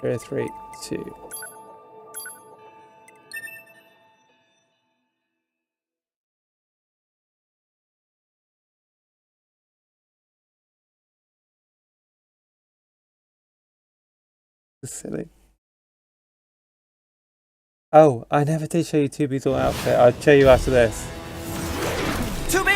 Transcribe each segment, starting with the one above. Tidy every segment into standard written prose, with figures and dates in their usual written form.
0, 3, 2. Silly. Oh, I never did show you 2B's all outfit. I'll show you after this. 2B!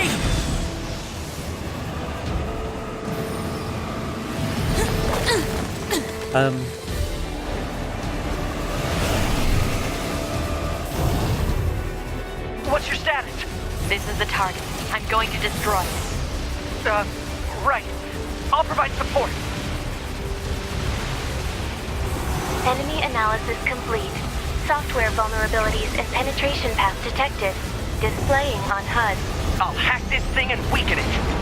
What's your status? This is the target. I'm going to destroy it. Right. I'll provide support. Enemy analysis complete. Software vulnerabilities and penetration path detected. Displaying on HUD. I'll hack this thing and weaken it.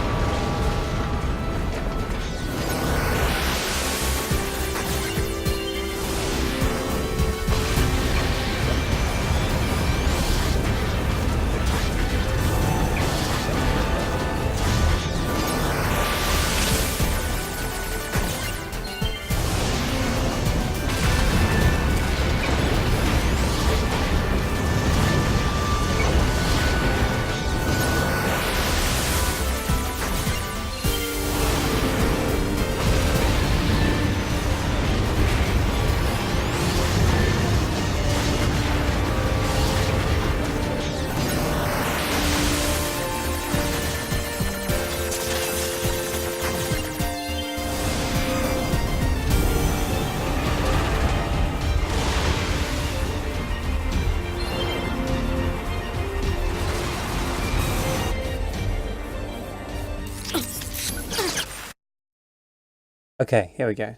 Okay, here we go.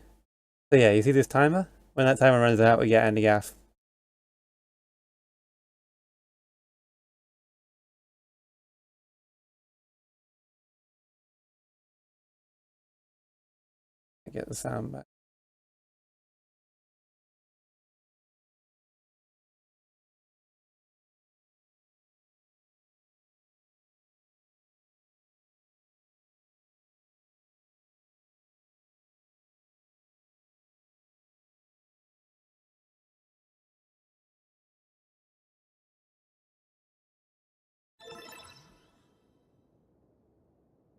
So yeah, you see this timer? When that timer runs out, we get anti-gaff. Get the sound back.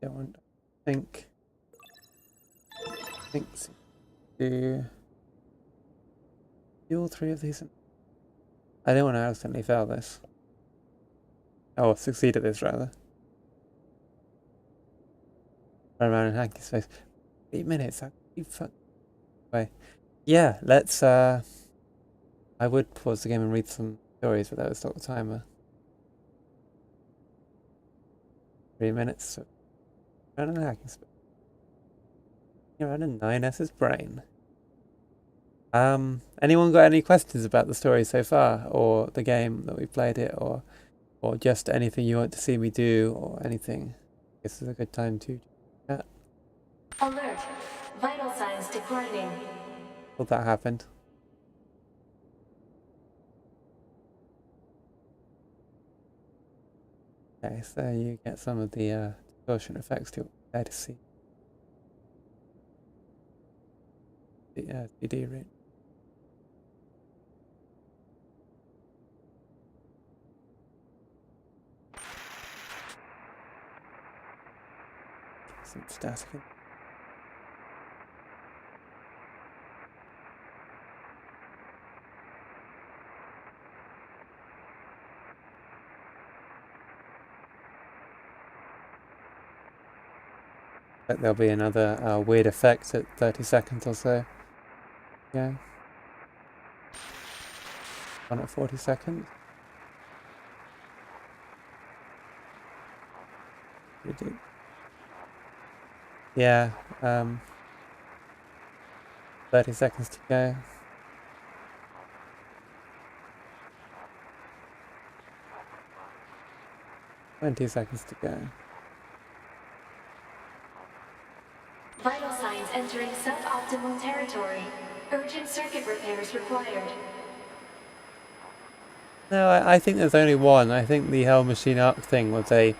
Don't think do all three of these. I don't want to accidentally fail this. Oh, succeed at this rather. Run around and hack his face. 8 minutes. Way. Yeah, let's. I would pause the game and read some stories, but that would stop the timer. 3 minutes. So run and hack his space. You're running 9S's brain. Anyone got any questions about the story so far, or the game that we played it, or just anything you want to see me do, or anything? This is a good time to chat. Alert. Vital signs declining. Well, that happened. Okay, so you get some of the distortion effects to there to see. The 2D route. Some static. But there'll be another weird effect at 30 seconds or so. Yeah. One at 40 seconds. Yeah, 30 seconds to go. Twenty seconds to go. Vital signs entering suboptimal territory. Urgent circuit repairs required. No, I think there's only one. I think the Hell Machine Arc thing was a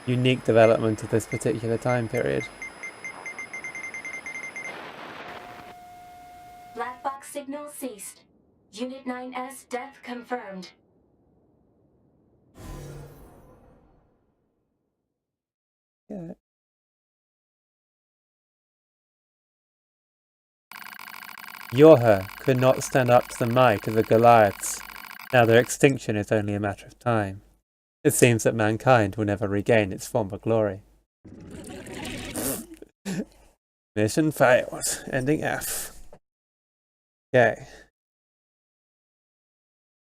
unique development of this particular time period. Black box signal Unit 9S death confirmed. Yeah. Yorha could not stand up to the might of the Goliaths. Now their extinction is only a matter of time. It seems that mankind will never regain its former glory. Mission failed. Ending F. Okay.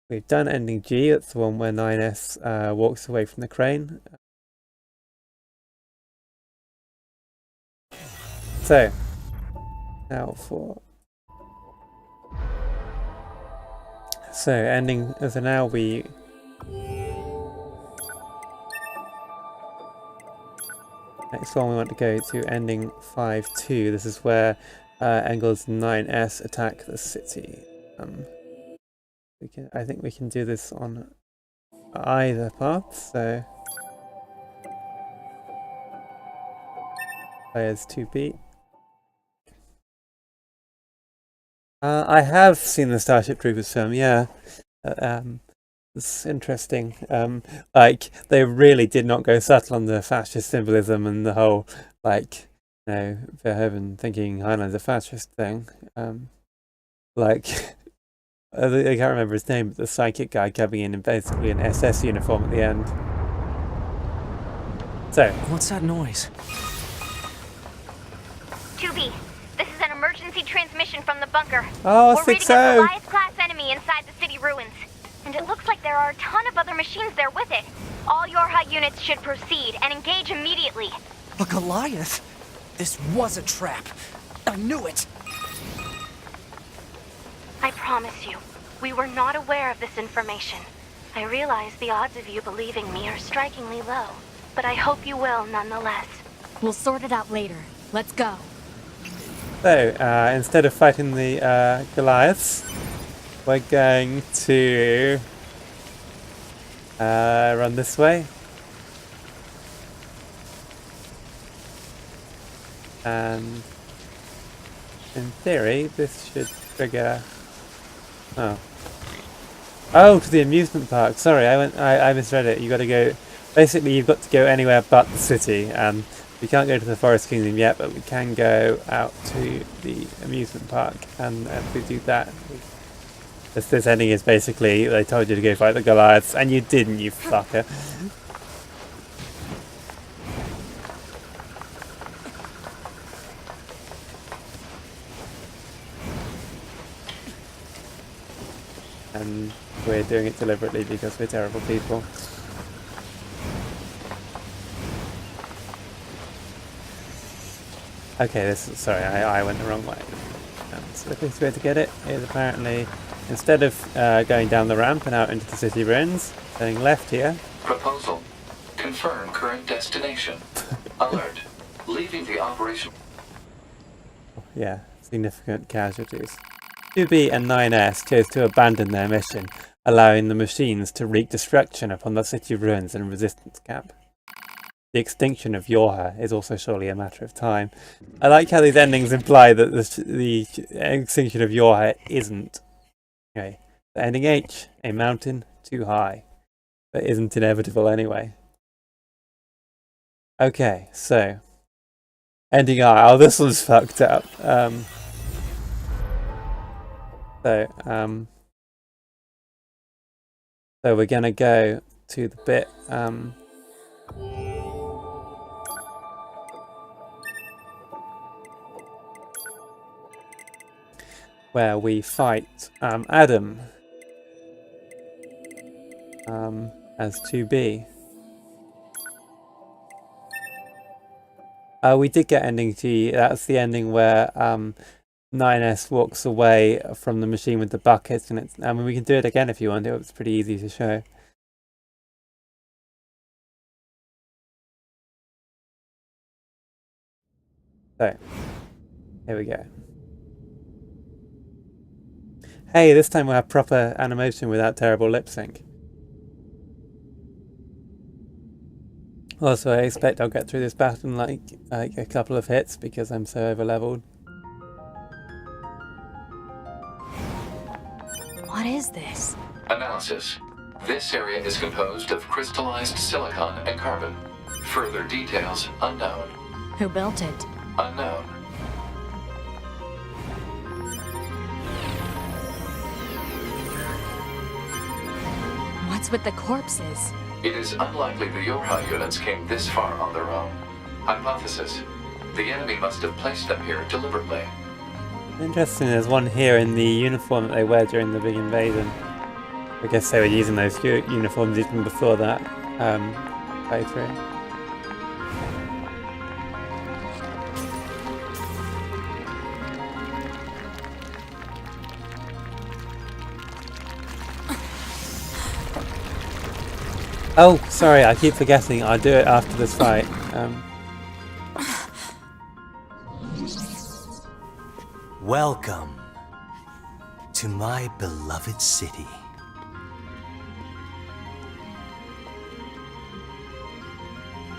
We've done ending G. That's the one where 9S walks away from the crane. So, now for... So, ending... So now we... Next one we want to go to ending 5-2. This is where Engel's 9S attack the city. I think we can do this on either path, so... Players 2B. I have seen the Starship Troopers film, yeah. It's interesting. Like, they really did not go subtle on the fascist symbolism and the whole, like, you know, Verhoeven thinking Heinlein's a fascist thing. Like, I can't remember his name, but the psychic guy coming in basically an SS uniform at the end. So. What's that noise? 2B, this is an emergency transmission from the bunker. Oh, We're reading 6-0. a Goliath-class enemy inside the city ruins. And it looks like there are a ton of other machines there with it. All Yorha units should proceed and engage immediately. A Goliath? This was a trap. I knew it. I promise you, we were not aware of this information. I realize the odds of you believing me are strikingly low, but I hope you will nonetheless. We'll sort it out later. Let's go. So, instead of fighting the Goliaths, we're going to run this way. And in theory, this should trigger... Oh, to the amusement park. Sorry, I misread it. You got to go... Basically, you've got to go anywhere but the city, and we can't go to the Forest Kingdom yet, but we can go out to the amusement park, and if we do that, this ending is basically, they told you to go fight the Goliaths, and you didn't, you fucker. And we're doing it deliberately because we're terrible people. Okay, sorry, I went the wrong way. So the quickest way to get it is apparently, instead of going down the ramp and out into the city ruins, going left here. Proposal. Confirm current destination. Alert. Leaving the operation. Yeah, significant casualties. 2B and 9S chose to abandon their mission, allowing the machines to wreak destruction upon the city ruins and resistance camp. The extinction of Yorha is also surely a matter of time. I like how these endings imply that the extinction of Yorha isn't. Okay, the ending H, a mountain too high, but isn't inevitable anyway. Okay, so ending I. Oh, this one's fucked up. So we're gonna go to the bit where we fight Adam as 2B. We did get ending G. That's the ending where 9S walks away from the machine with the buckets, and I mean, we can do it again if you want. It's pretty easy to show. So, here we go. Hey, this time we'll have proper animation without terrible lip sync. Also, I expect I'll get through this battle in like a couple of hits because I'm so over-leveled. What What is this? Analysis. This area is composed of crystallized silicon and carbon. Further details unknown. Who built it? Unknown. What's with the corpses? It is unlikely the Yorha units came this far on their own. Hypothesis. The enemy must have placed them here deliberately. Interesting, there's one here in the uniform that they wear during the big invasion. I guess they were using those uniforms even before that playthrough. Oh, sorry, I keep forgetting. I'll do it after this fight. Welcome to my beloved city.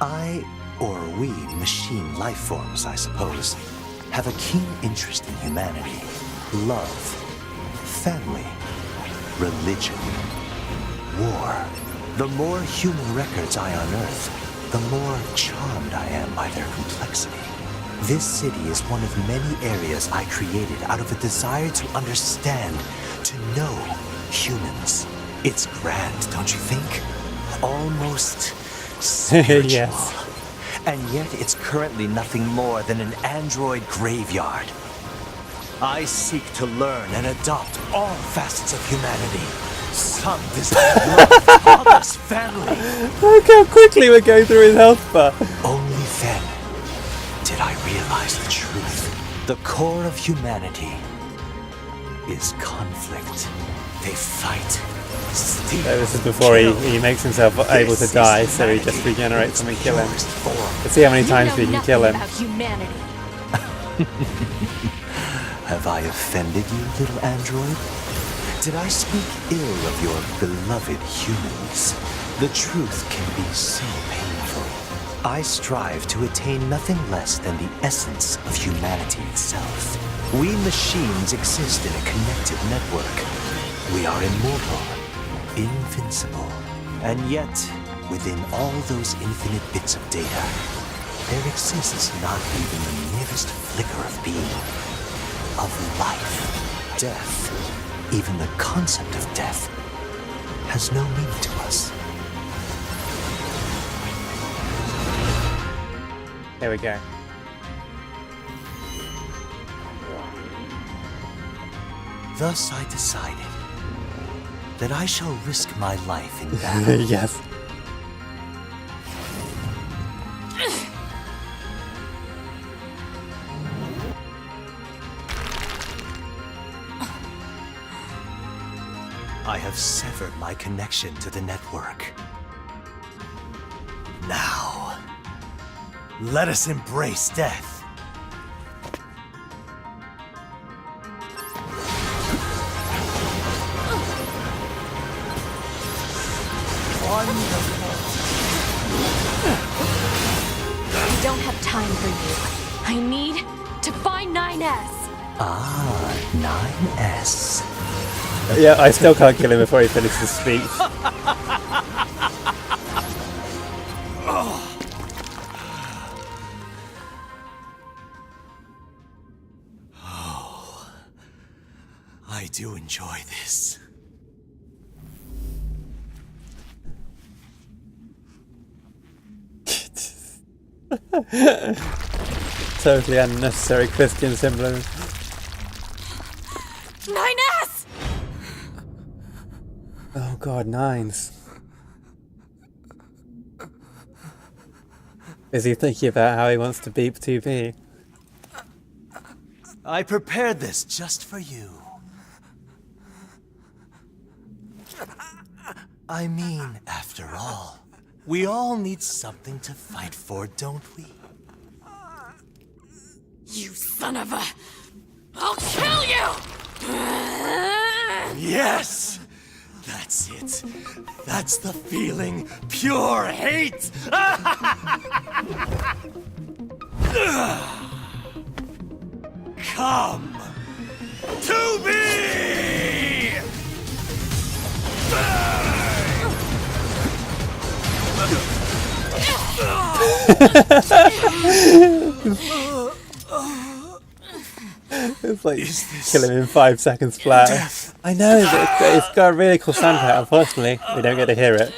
I, or we, machine life forms, I suppose, have a keen interest in humanity, love, family, religion, war. The more human records I unearth, the more charmed I am by their complexity. This city is one of many areas I created out of a desire to understand, to know humans. It's grand, don't you think? Almost spiritual. Yes. And yet it's currently nothing more than an android graveyard. I seek to learn and adopt all facets of humanity. Some desire love, others family. Look how quickly we're going through his health bar. Only then did I realize the truth. The core of humanity is conflict. They fight, steal, So this is before kill. he makes himself able to This die, is so he just humanity regenerates in them and its kill him. purest form. Let's see how many You times know we can nothing kill him. about humanity. Have I offended you, little android? Did I speak ill of your beloved humans? The truth can be so painful. I strive to attain nothing less than the essence of humanity itself. We machines exist in a connected network. We are immortal, invincible, and yet, within all those infinite bits of data, there exists not even the merest flicker of being, of life, death. Even the concept of death has no meaning to us. There we go. Thus I decided that I shall risk my life in battle. Yes. I have severed my connection to the network. Now, let us embrace death. I don't have time for you. I need to find 9S. Ah, 9S. Yeah, I still can't kill him before he finishes his speech. I do enjoy this. Totally unnecessary Christian symbolism. 9S! Oh god, nines. Is he thinking about how he wants to beep 2B? I prepared this just for you. I mean, after all, we all need something to fight for, don't we? You son of a... I'll kill you! Yes! That's it. That's the feeling. Pure hate! Come to me! It's like kill him in 5 seconds flat. I know, it's got a really cool soundtrack. Unfortunately, we don't get to hear it.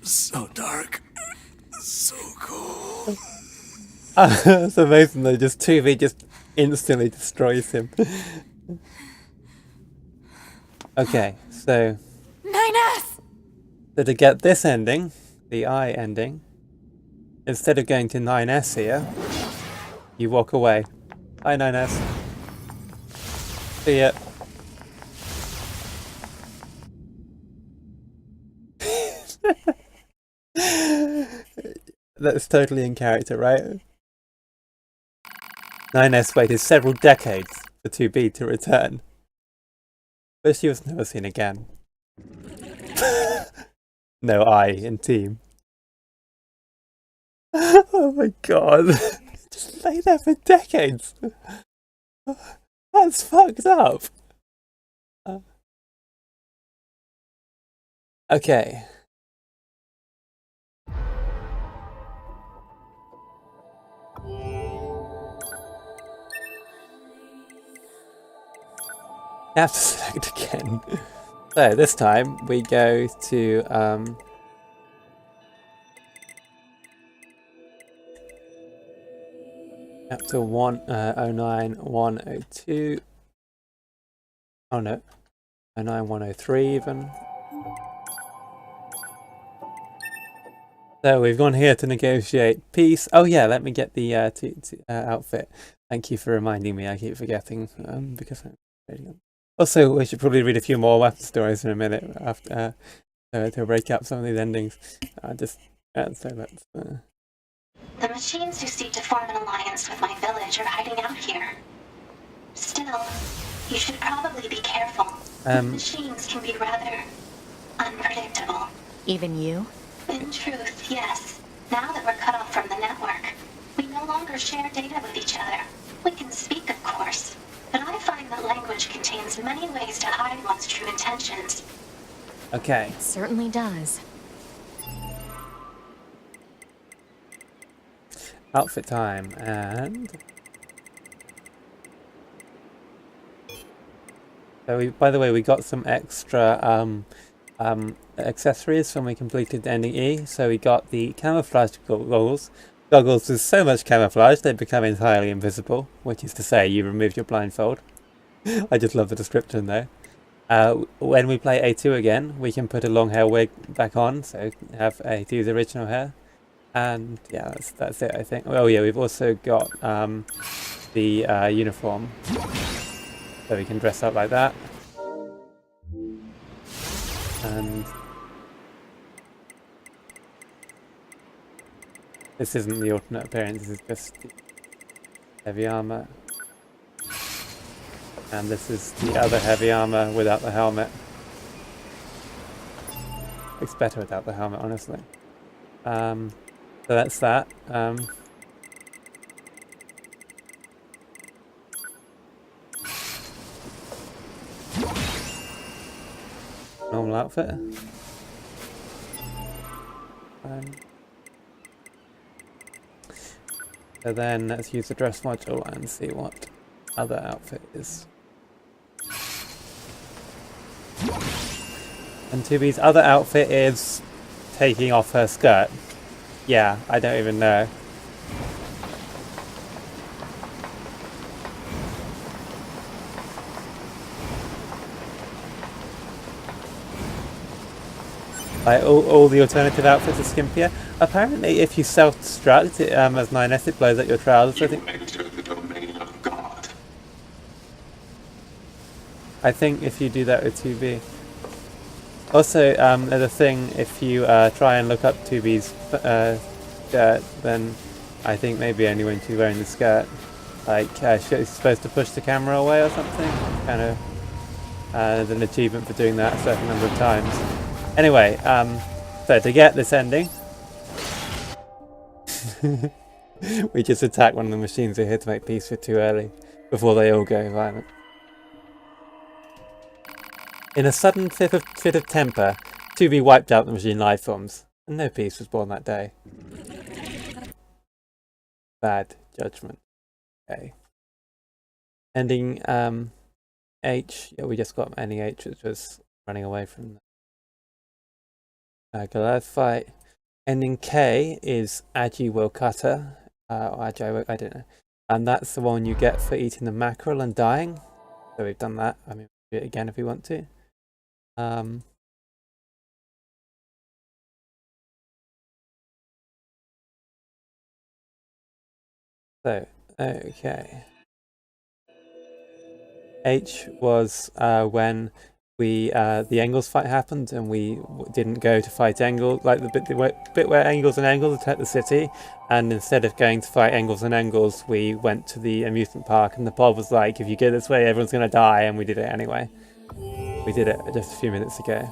So dark. So cool. It's amazing though, just 2V just instantly destroys him. Okay, so 9S! So to get this ending, the I ending, instead of going to 9S here, you walk away. Hi 9S. See ya. That's totally in character, right? 9S waited several decades for 2B to return, but she was never seen again. No I in team. Oh my god. Just lay there for decades. That's fucked up. Okay. I have to select again. So this time we go to chapter 109-102. Oh no, 09-103 even. So we've gone here to negotiate peace. Oh yeah, let me get the outfit. Thank you for reminding me. I keep forgetting because I'm reading them. Also, we should probably read a few more weapon stories in a minute after to break up some of these endings. So let's. The machines who seek to form an alliance with my village are hiding out here. Still, you should probably be careful. Machines can be rather unpredictable. Even you? In truth, yes. Now that we're cut off from the network, we no longer share data with each other. We can speak, of course, but I find that language contains many ways to hide one's true intentions. Okay. It certainly does. Outfit time, and so by the way, we got some extra accessories when we completed ending E. So we got the camouflage goggles. Goggles with so much camouflage they become entirely invisible, which is to say you removed your blindfold. I just love the description there. When we play A2 again, we can put a long hair wig back on, so have A2's original hair. And yeah, that's it, I think. Oh yeah, we've also got the uniform, so we can dress up like that. And this isn't the alternate appearance, this is just the heavy armor. And this is the other heavy armor without the helmet. Looks better without the helmet, honestly. So that's that. Normal outfit. So then let's use the dress module and see what other outfit is. And 2B's other outfit is taking off her skirt. Yeah, I don't even know. Like all the alternative outfits are skimpier. Apparently, if you self-destruct as 9S, it blows up your trousers. I think if you do that with 2B. Also, there's a thing, if you try and look up 2B's skirt, then I think maybe only when she's wearing the skirt. Like, she's supposed to push the camera away or something. Kind of, there's an achievement for doing that a certain number of times. Anyway, so to get this ending, we just attack one of the machines we're here to make peace with too early, before they all go violent. In a sudden fit of temper, 2B wiped out the machine life forms, and no peace was born that day. Bad judgment. Okay. Ending H. Yeah, we just got ending H, which was running away from the Goliath fight. Ending K is Agi will cutter. Or Agi, I don't know. And that's the one you get for eating the mackerel and dying. So we've done that. I mean, we'll do it again if we want to. So, okay. H was when the Engels fight happened and we didn't go to fight Engels, like the bit where Engels and Engels attacked the city, and instead of going to fight Engels and Engels, we went to the amusement park, and the pod was like, if you go this way, everyone's going to die, and we did it anyway. We did it just a few minutes ago.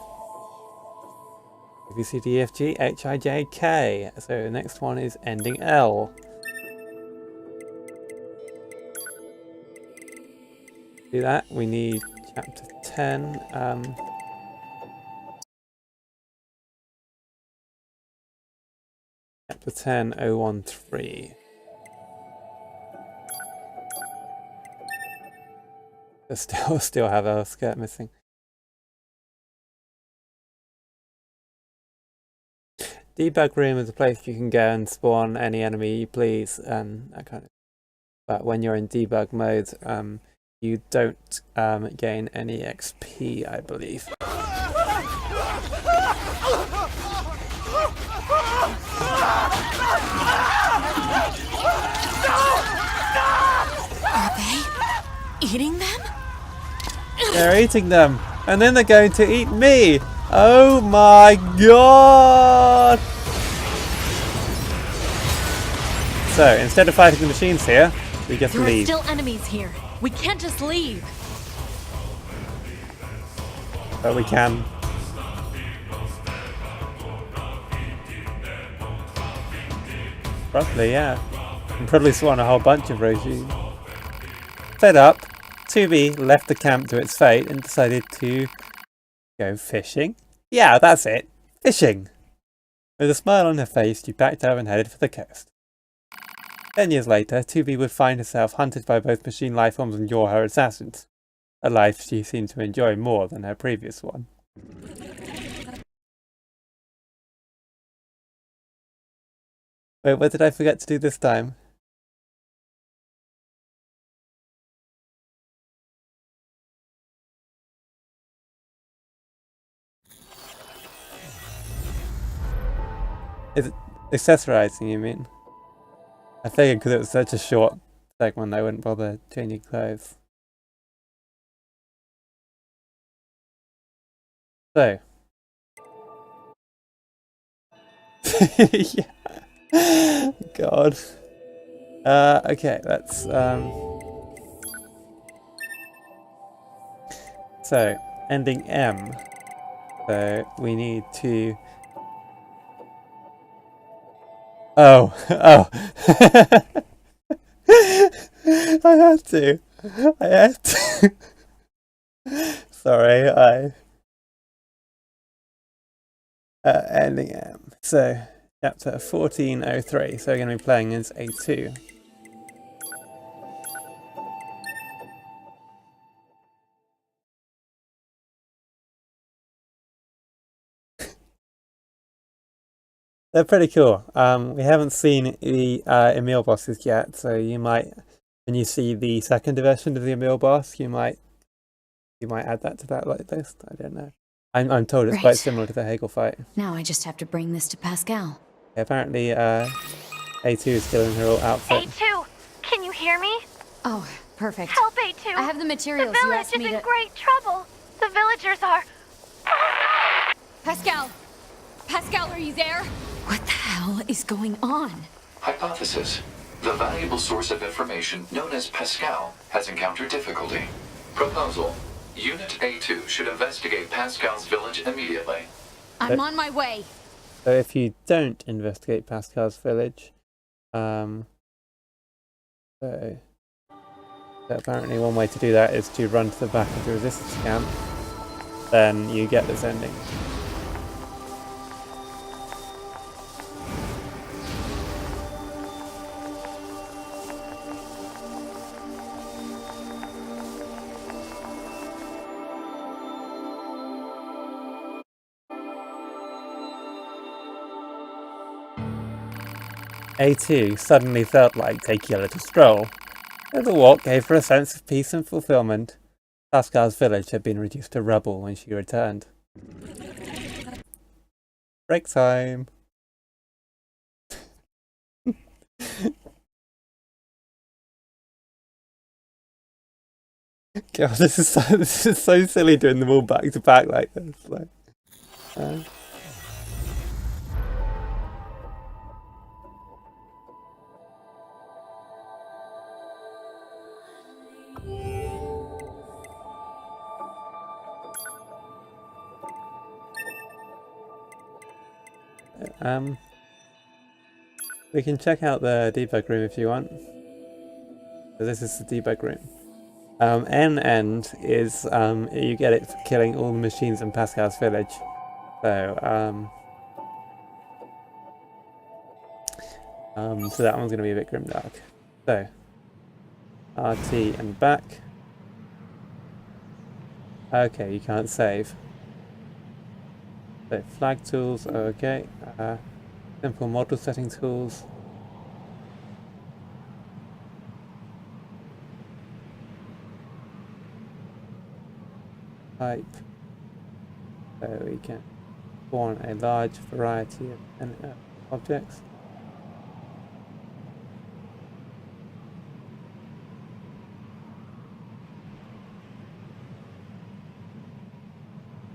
A, B, C, D, E, F, G, H, I, J, K. So the next one is ending L. To do that, we need chapter 10. Chapter 10, 013. Still have a skirt missing. Debug room is a place you can go and spawn any enemy you please, and that kind of. But when you're in debug mode, you don't gain any XP, I believe. Are they eating them? They're eating them, and then they're going to eat me. Oh my god! So instead of fighting the machines here, we just leave. There are still enemies here. We can't just leave. But we can. Probably, yeah. And probably spawn a whole bunch of Roshi. Fed up, 2B left the camp to its fate and decided to go fishing. Yeah, that's it. Fishing! With a smile on her face, she packed up and headed for the coast. 10 years later, 2B would find herself hunted by both machine lifeforms and her assassins. A life she seemed to enjoy more than her previous one. Wait, what did I forget to do this time? Is it accessorizing, you mean? I figured because it was such a short segment I wouldn't bother changing clothes. So. Yeah. God. Okay, let's so ending M. So we need to oh. I had to. Sorry, ending M. So chapter 1403. So we're going to be playing as A2. They're pretty cool. We haven't seen the Emil bosses yet, so you might, when you see the second version of the Emil boss, you might add that to that list. I don't know. I'm told it's quite similar to the Hegel fight. Now I just have to bring this to Pascal. Yeah, apparently, A2 is still in her old outfit. A2, can you hear me? Oh, perfect. Help, A2. I have the materials. The You village asked is me in to... great trouble. The villagers are... Pascal! Pascal, are you there? What the hell is going on? Hypothesis. The valuable source of information known as Pascal has encountered difficulty. Proposal. Unit A2 should investigate Pascal's village immediately. I'm on my way. So if you don't investigate Pascal's village, so apparently one way to do that is to run to the back of the resistance camp then you get this ending. A2 suddenly felt like taking a little stroll. The walk gave her a sense of peace and fulfillment. Pascal's village had been reduced to rubble when she returned. Break time! God, this is so silly doing them all back to back like this. Like, we can check out the debug room if you want. So this is the debug room. N end is you get it for killing all the machines in Pascal's village. So so that one's gonna be a bit grimdark. So RT and back. Okay, you can't save. So flag tools, okay. Simple model setting tools. Type. So we can spawn a large variety of objects.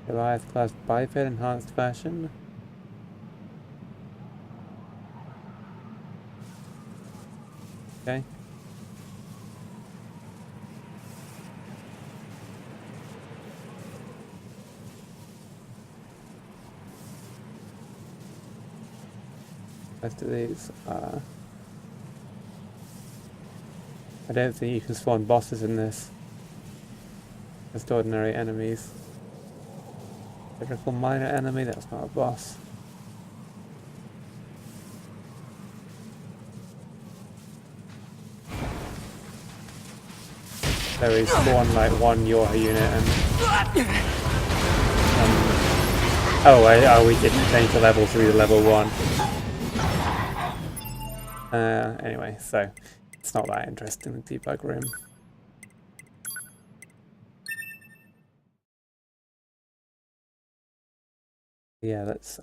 Goliath class biped enhanced version. Okay. Most of these are... I don't think you can spawn bosses in this. Just ordinary enemies. Typical minor enemy, that's not a boss. So we spawn like one Your unit and... we didn't change the level through the level 1. Anyway, so it's not that interesting, the debug room. Yeah, let's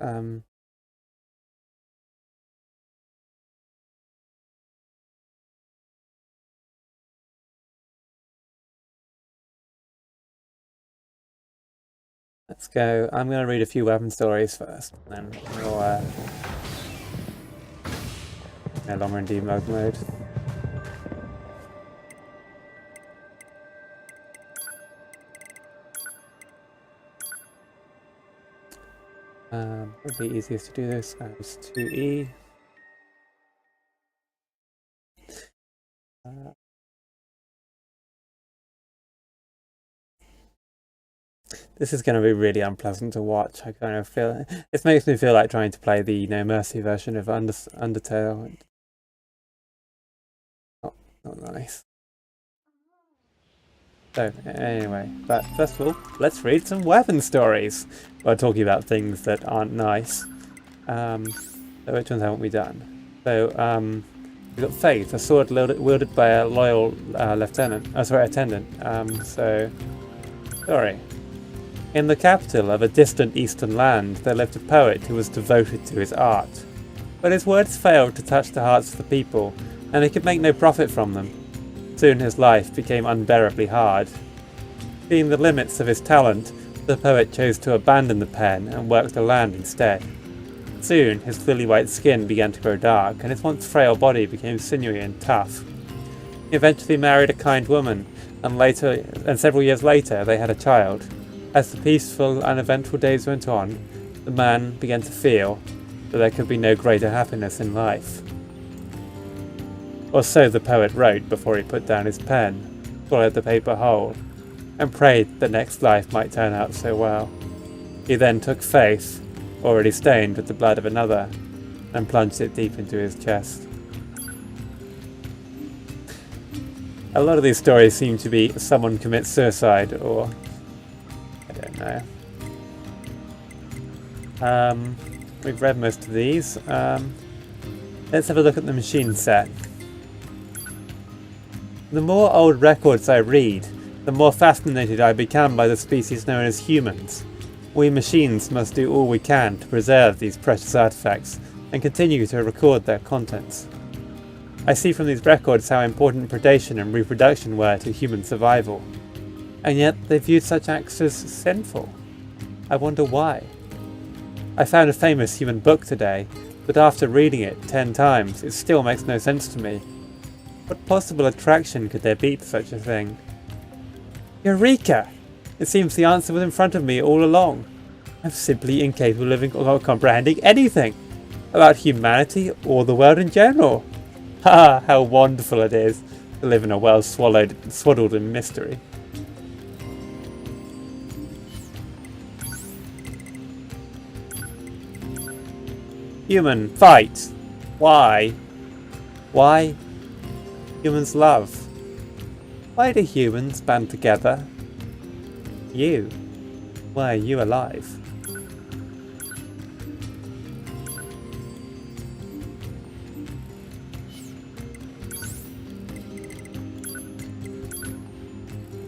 go. I'm going to read a few weapon stories first, and then we'll no longer in debug mode. Probably easiest to do this as 2E. This is going to be really unpleasant to watch. I kind of feel it makes me feel like trying to play the No Mercy version of Undertale. Not nice. So anyway, but first of all, let's read some weapon stories. We're talking about things that aren't nice. So which ones haven't we done? So we've got Faith, a sword wielded by a loyal attendant. Story. In the capital of a distant eastern land, there lived a poet who was devoted to his art. But his words failed to touch the hearts of the people, and he could make no profit from them. Soon his life became unbearably hard. Seeing the limits of his talent, the poet chose to abandon the pen and work the land instead. Soon his lily white skin began to grow dark, and his once frail body became sinewy and tough. He eventually married a kind woman, and several years later they had a child. As the peaceful, uneventful days went on, the man began to feel that there could be no greater happiness in life. Or so the poet wrote before he put down his pen, swallowed the paper whole, and prayed the next life might turn out so well. He then took faith, already stained with the blood of another, and plunged it deep into his chest. A lot of these stories seem to be someone commits suicide, or I don't know. We've read most of these. Let's have a look at the machine set. The more old records I read, the more fascinated I become by the species known as humans. We machines must do all we can to preserve these precious artifacts and continue to record their contents. I see from these records how important predation and reproduction were to human survival, and yet they viewed such acts as sinful. I wonder why. I found a famous human book today, but after reading it 10 times, it still makes no sense to me. What possible attraction could there be to such a thing? Eureka! It seems the answer was in front of me all along. I'm simply incapable of comprehending anything about humanity or the world in general. Ha! How wonderful it is to live in a world swaddled in mystery. Human, fight! Why? Why? Humans love. Why do humans band together? You. Why are you alive?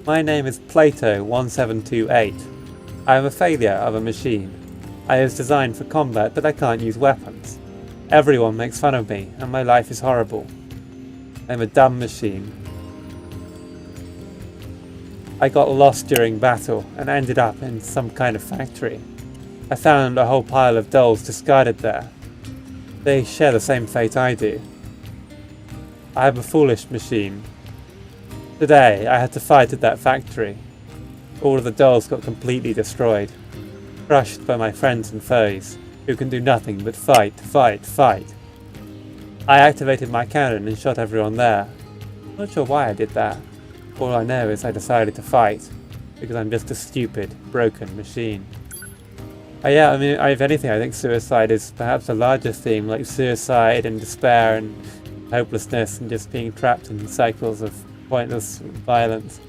My name is Plato1728. I am a failure of a machine. I was designed for combat, but I can't use weapons. Everyone makes fun of me, and my life is horrible. I'm a dumb machine. I got lost during battle and ended up in some kind of factory. I found a whole pile of dolls discarded there. They share the same fate I do. I am a foolish machine. Today I had to fight at that factory. All of the dolls got completely destroyed, crushed by my friends and foes, who can do nothing but fight, fight, fight. I activated my cannon and shot everyone there. Not sure why I did that. All I know is I decided to fight, because I'm just a stupid, broken machine. Yeah, I mean, if anything, I think suicide is perhaps a larger theme, like suicide and despair and hopelessness and just being trapped in cycles of pointless violence.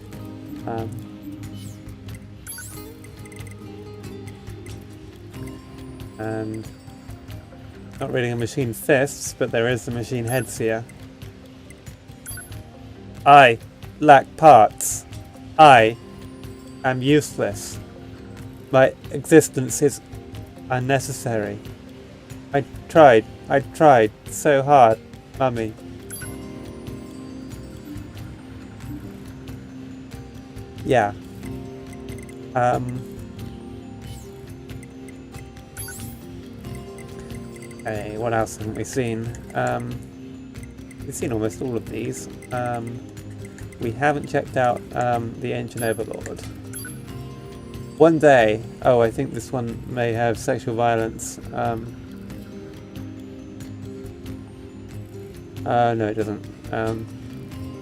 And not reading a machine fists, but there is a machine heads here. I lack parts. I am useless. My existence is unnecessary. I tried so hard, Mummy. Yeah. Okay, what else haven't we seen? We've seen almost all of these. We haven't checked out the Ancient Overlord. One day, oh, I think this one may have sexual violence. No, it doesn't.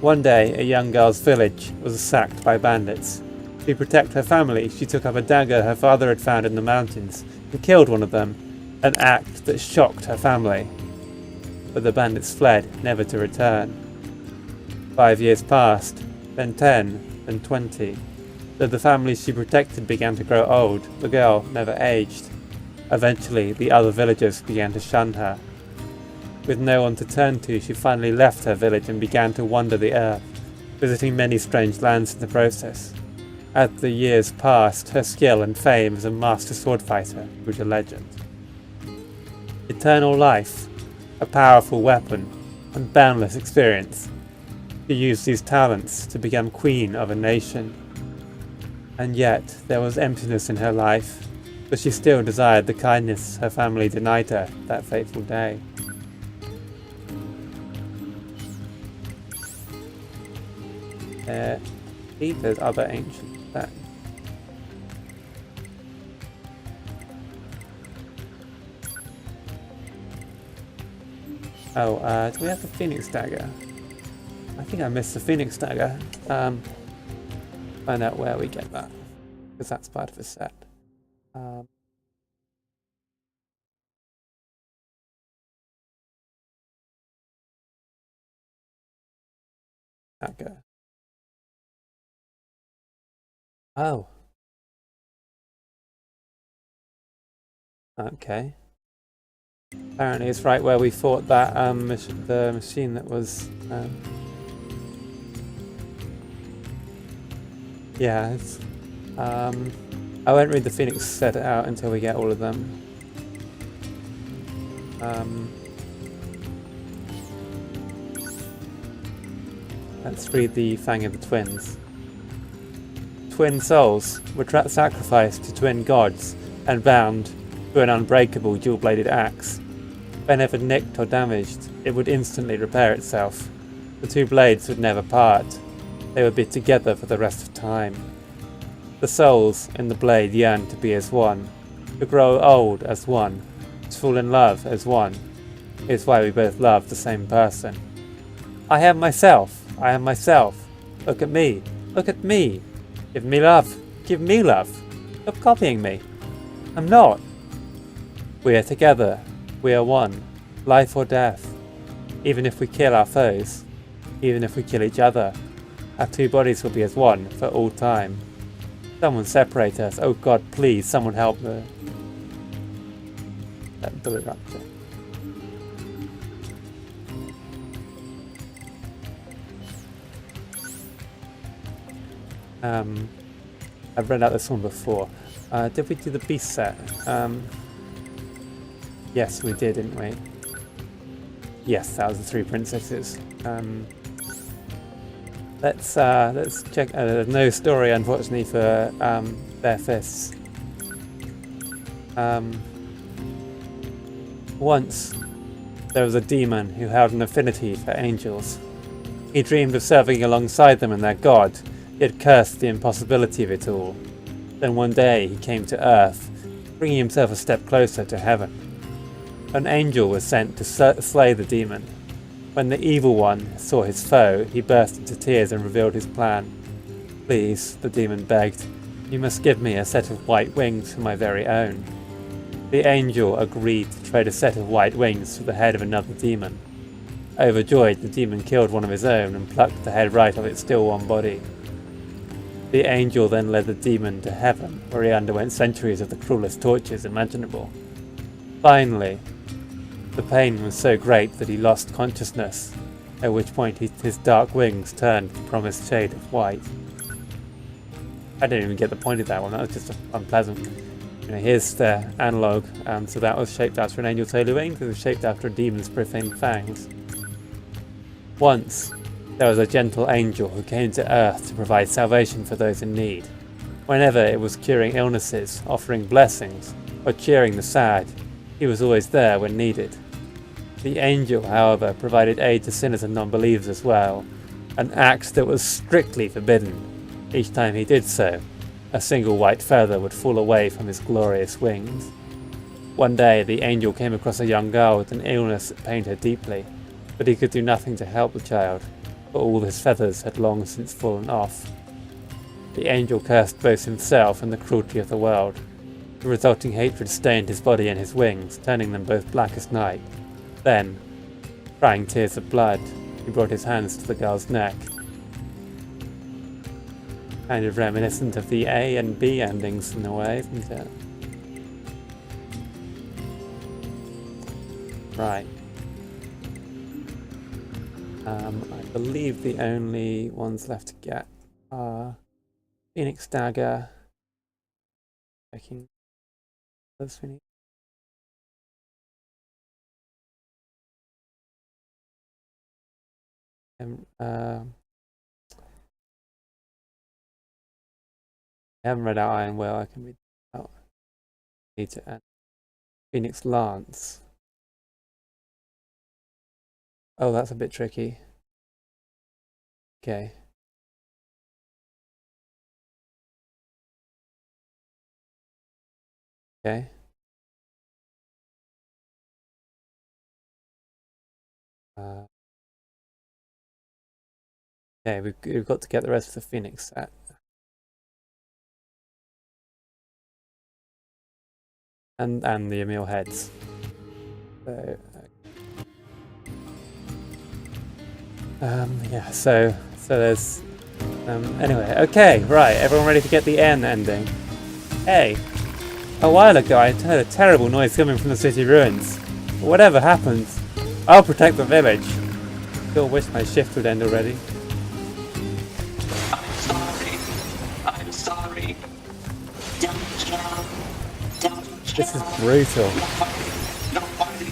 One day, a young girl's village was sacked by bandits. To protect her family, she took up a dagger her father had found in the mountains and killed one of them, an act that shocked her family. But the bandits fled, never to return. 5 years passed, then 10, then 20. Though the family she protected began to grow old, the girl never aged. Eventually, the other villagers began to shun her. With no one to turn to, she finally left her village and began to wander the earth, visiting many strange lands in the process. As the years passed, her skill and fame as a master sword fighter grew to legend. Eternal life, a powerful weapon, and boundless experience. She used these talents to become queen of a nation. And yet, there was emptiness in her life, but she still desired the kindness her family denied her that fateful day. There's other ancient facts. Oh, do we have the Phoenix Dagger? I think I missed the Phoenix Dagger. find out where we get that, because that's part of the set. Okay. Oh. Okay. Apparently it's right where we fought that the machine that was yeah, it's I won't read the Phoenix set out until we get all of them. Let's read the Fang of the Twins. Twin souls were sacrificed to twin gods and bound to an unbreakable dual-bladed axe. Whenever nicked or damaged, it would instantly repair itself. The two blades would never part. They would be together for the rest of time. The souls in the blade yearned to be as one, to grow old as one, to fall in love as one. It's why we both love the same person. I am myself. I am myself. Look at me. Look at me. Give me love. Give me love. Stop copying me. I'm not. We are together. We are one. Life or death. Even if we kill our foes. Even if we kill each other. Our two bodies will be as one for all time. Someone separate us. Oh God, please, someone help me. That bullet rupture. I've read out this one before. Did we do the beast set? Yes, we did, didn't we? Yes, that was the three princesses. Let's check. There's no story, unfortunately, for their fists. Once there was a demon who held an affinity for angels. He dreamed of serving alongside them and their god. He had cursed the impossibility of it all. Then one day he came to Earth, bringing himself a step closer to heaven. An angel was sent to slay the demon. When the evil one saw his foe, he burst into tears and revealed his plan. Please, the demon begged, you must give me a set of white wings for my very own. The angel agreed to trade a set of white wings for the head of another demon. Overjoyed, the demon killed one of his own and plucked the head right off its still warm body. The angel then led the demon to heaven, where he underwent centuries of the cruelest tortures imaginable. Finally, the pain was so great that he lost consciousness, at which point his dark wings turned the promised shade of white. I didn't even get the point of that one, that was just unpleasant. You know, here's the analogue, so that was shaped after an angel's holy wings, it was shaped after a demon's profane fangs. Once, there was a gentle angel who came to Earth to provide salvation for those in need. Whenever it was curing illnesses, offering blessings, or cheering the sad, he was always there when needed. The angel, however, provided aid to sinners and non-believers as well, an act that was strictly forbidden. Each time he did so, a single white feather would fall away from his glorious wings. One day, the angel came across a young girl with an illness that pained her deeply, but he could do nothing to help the child, for all his feathers had long since fallen off. The angel cursed both himself and the cruelty of the world. The resulting hatred stained his body and his wings, turning them both black as night. Then, crying tears of blood, he brought his hands to the girl's neck. Kind of reminiscent of the A and B endings in a way, isn't it? Right. I believe the only ones left to get are Phoenix Dagger. Checking those we need. I haven't read out Iron Will. I can read out. Need to add Phoenix Lance. Oh, that's a bit tricky. Okay. Okay. Okay, we've got to get the rest of the Phoenix set. and the Emil heads. So yeah, so there's anyway, okay, right, everyone ready to get the N ending? Hey, a while ago I heard a terrible noise coming from the city ruins. But whatever happens, I'll protect the village. Still wish my shift would end already. I'm sorry. Don't kill. Don't kill. This is brutal. Nobody.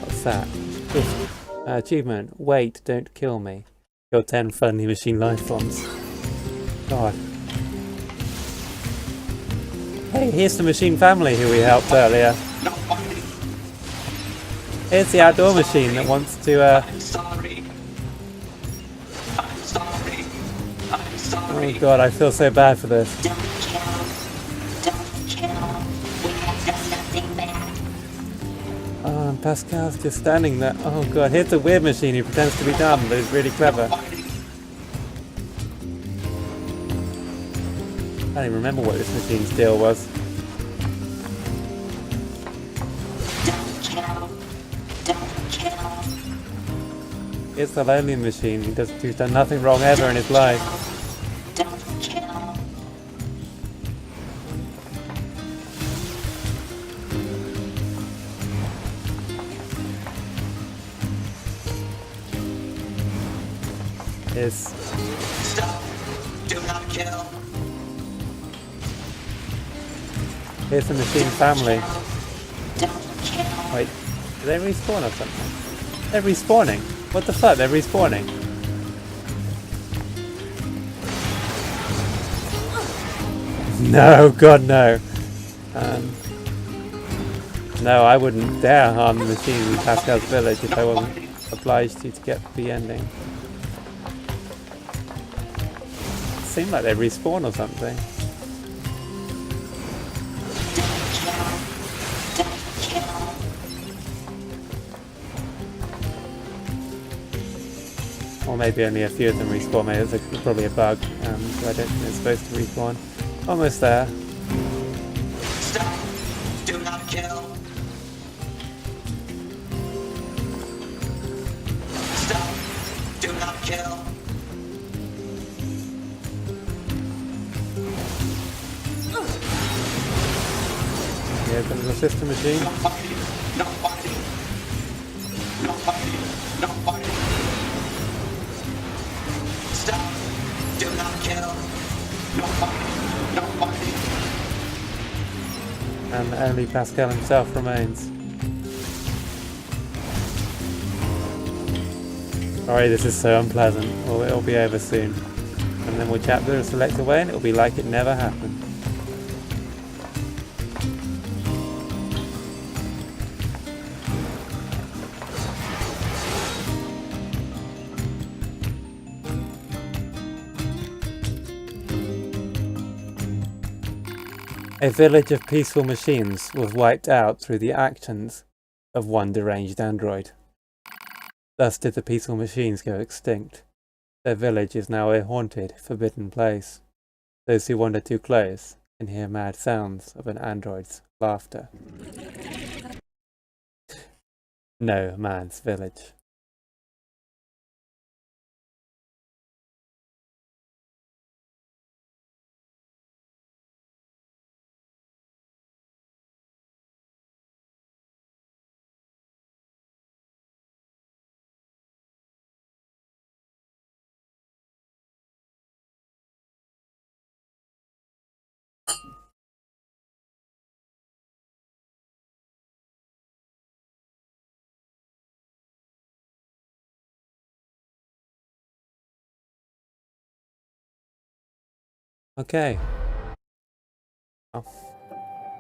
What's that? Achievement. Wait, don't kill me. Kill 10 friendly machine life forms. God. Hey, here's the machine family who we helped earlier. Nobody. Here's the outdoor machine that wants to I'm sorry. I'm sorry. I'm sorry. oh god, I feel so bad for this. Don't kill. Don't kill. We have done nothing bad. Oh, and Pascal's just standing there. Oh god, here's the weird machine who pretends to be dumb but is really clever. Nobody. I don't even remember what this machine's deal was. Don't kill. Don't kill. It's the lonely machine who's done nothing wrong ever in his life. Don't kill. Is Stop. Do not kill. here's the machine family. Don't kill. Wait, did they respawn or something? They're respawning. What the fuck? They're respawning. No, God, no. No, I wouldn't dare harm the machine in Pascal's village if I wasn't obliged to get the ending. It seemed like they respawn or something. Or maybe only a few of them respawn. Maybe it's probably a bug, so I don't think it's supposed to respawn. Almost there. Stop. Do not kill. Stop. Do not kill. Here's the little sister machine. Nobody. Nobody. Nobody. Nobody. Stop. Do not kill. Nobody. Nobody. And only Pascal himself remains. Sorry, this is so unpleasant. Well, it'll be over soon. And then we'll chapter and select away and it'll be like it never happened. A village of peaceful machines was wiped out through the actions of one deranged android. Thus did the peaceful machines go extinct. Their village is now a haunted, forbidden place. Those who wander too close can hear mad sounds of an android's laughter. No Man's Village. Okay. Oh.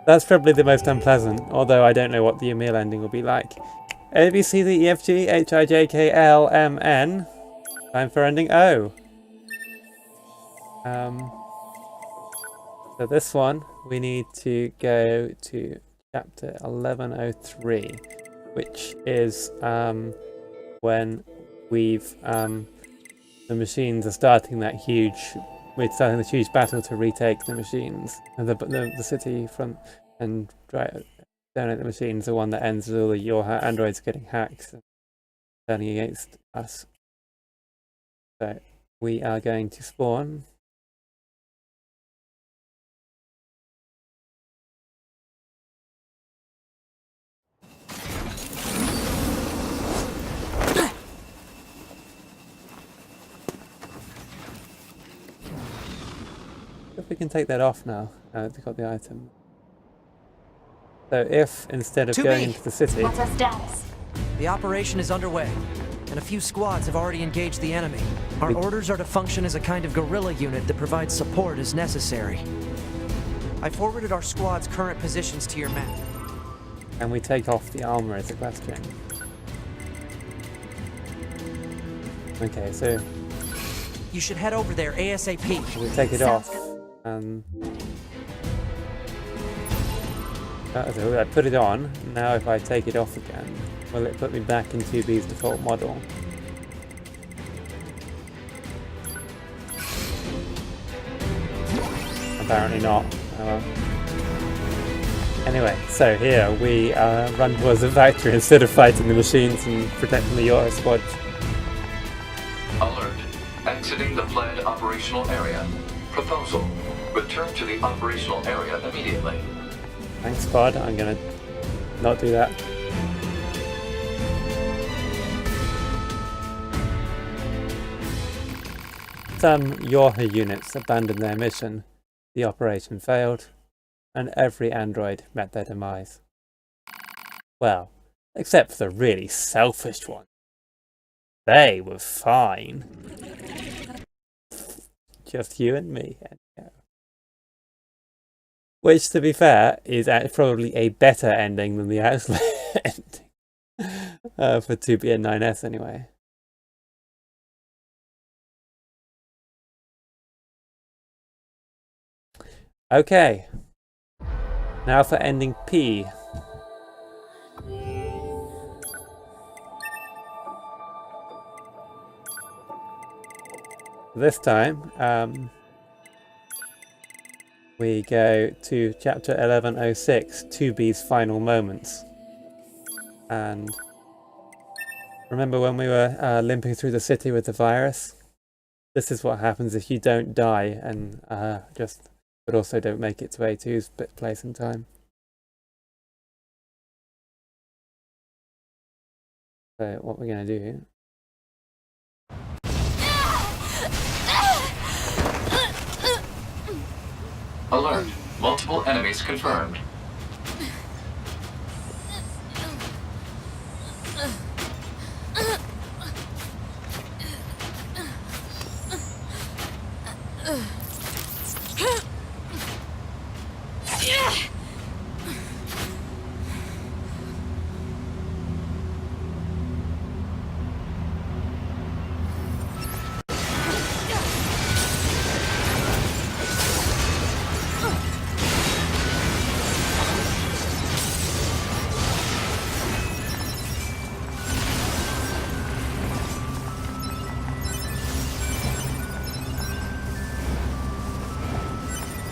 That's probably the most unpleasant, although I don't know what the Emil ending will be like. A, B, C, D, E, F, G, H, I, J, K, L, M, N. Time for ending O. So this one, we need to go to chapter 1103, which is when we've the machines are starting that huge. We're starting this huge battle to retake the machines, and the city front, and try donate the machines. The one that ends with all your androids getting hacked, and turning against us. So we are going to spawn. If we can take that off now, we've got the item. So if instead of going into the city, What's our status? The operation is underway, and a few squads have already engaged the enemy. Our orders are to function as a kind of guerrilla unit that provides support as necessary. I forwarded our squad's current positions to your map. and we take off the armor is the question. Okay, so You should head over there ASAP. we take it Sounds off. So I put it on. Now if I take it off again, will it put me back in 2B's default model? Apparently not. Oh well. Anyway, so here we run towards the factory instead of fighting the machines and protecting the Euro squad. Alert. Exiting the planned operational area. Proposal. Return to the operational area immediately. Thanks, Pod. I'm gonna not do that. Some Yorha units abandoned their mission. The operation failed, and every android met their demise. Well, except for the really selfish one. They were fine. Just you and me. Which, to be fair, is probably a better ending than the actual ending. For 2B and 9S anyway. Okay. Now for ending P. This time, we go to chapter 1106, 2B's final moments. And remember when we were limping through the city with the virus? This is what happens if you don't die and but also don't make it to A2's place in time. So what we're going to do... Alert. Multiple enemies confirmed.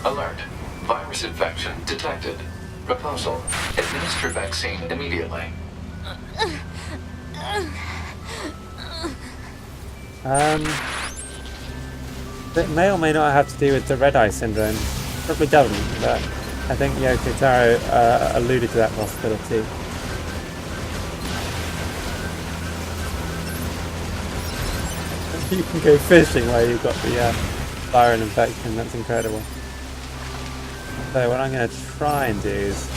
Alert. Virus infection detected. Proposal. Administer vaccine immediately. It may or may not have to do with the red eye syndrome. Probably doesn't, but I think Yoko Taro alluded to that possibility. You can go fishing while you've got the viral infection, that's incredible. So what I'm going to try and do is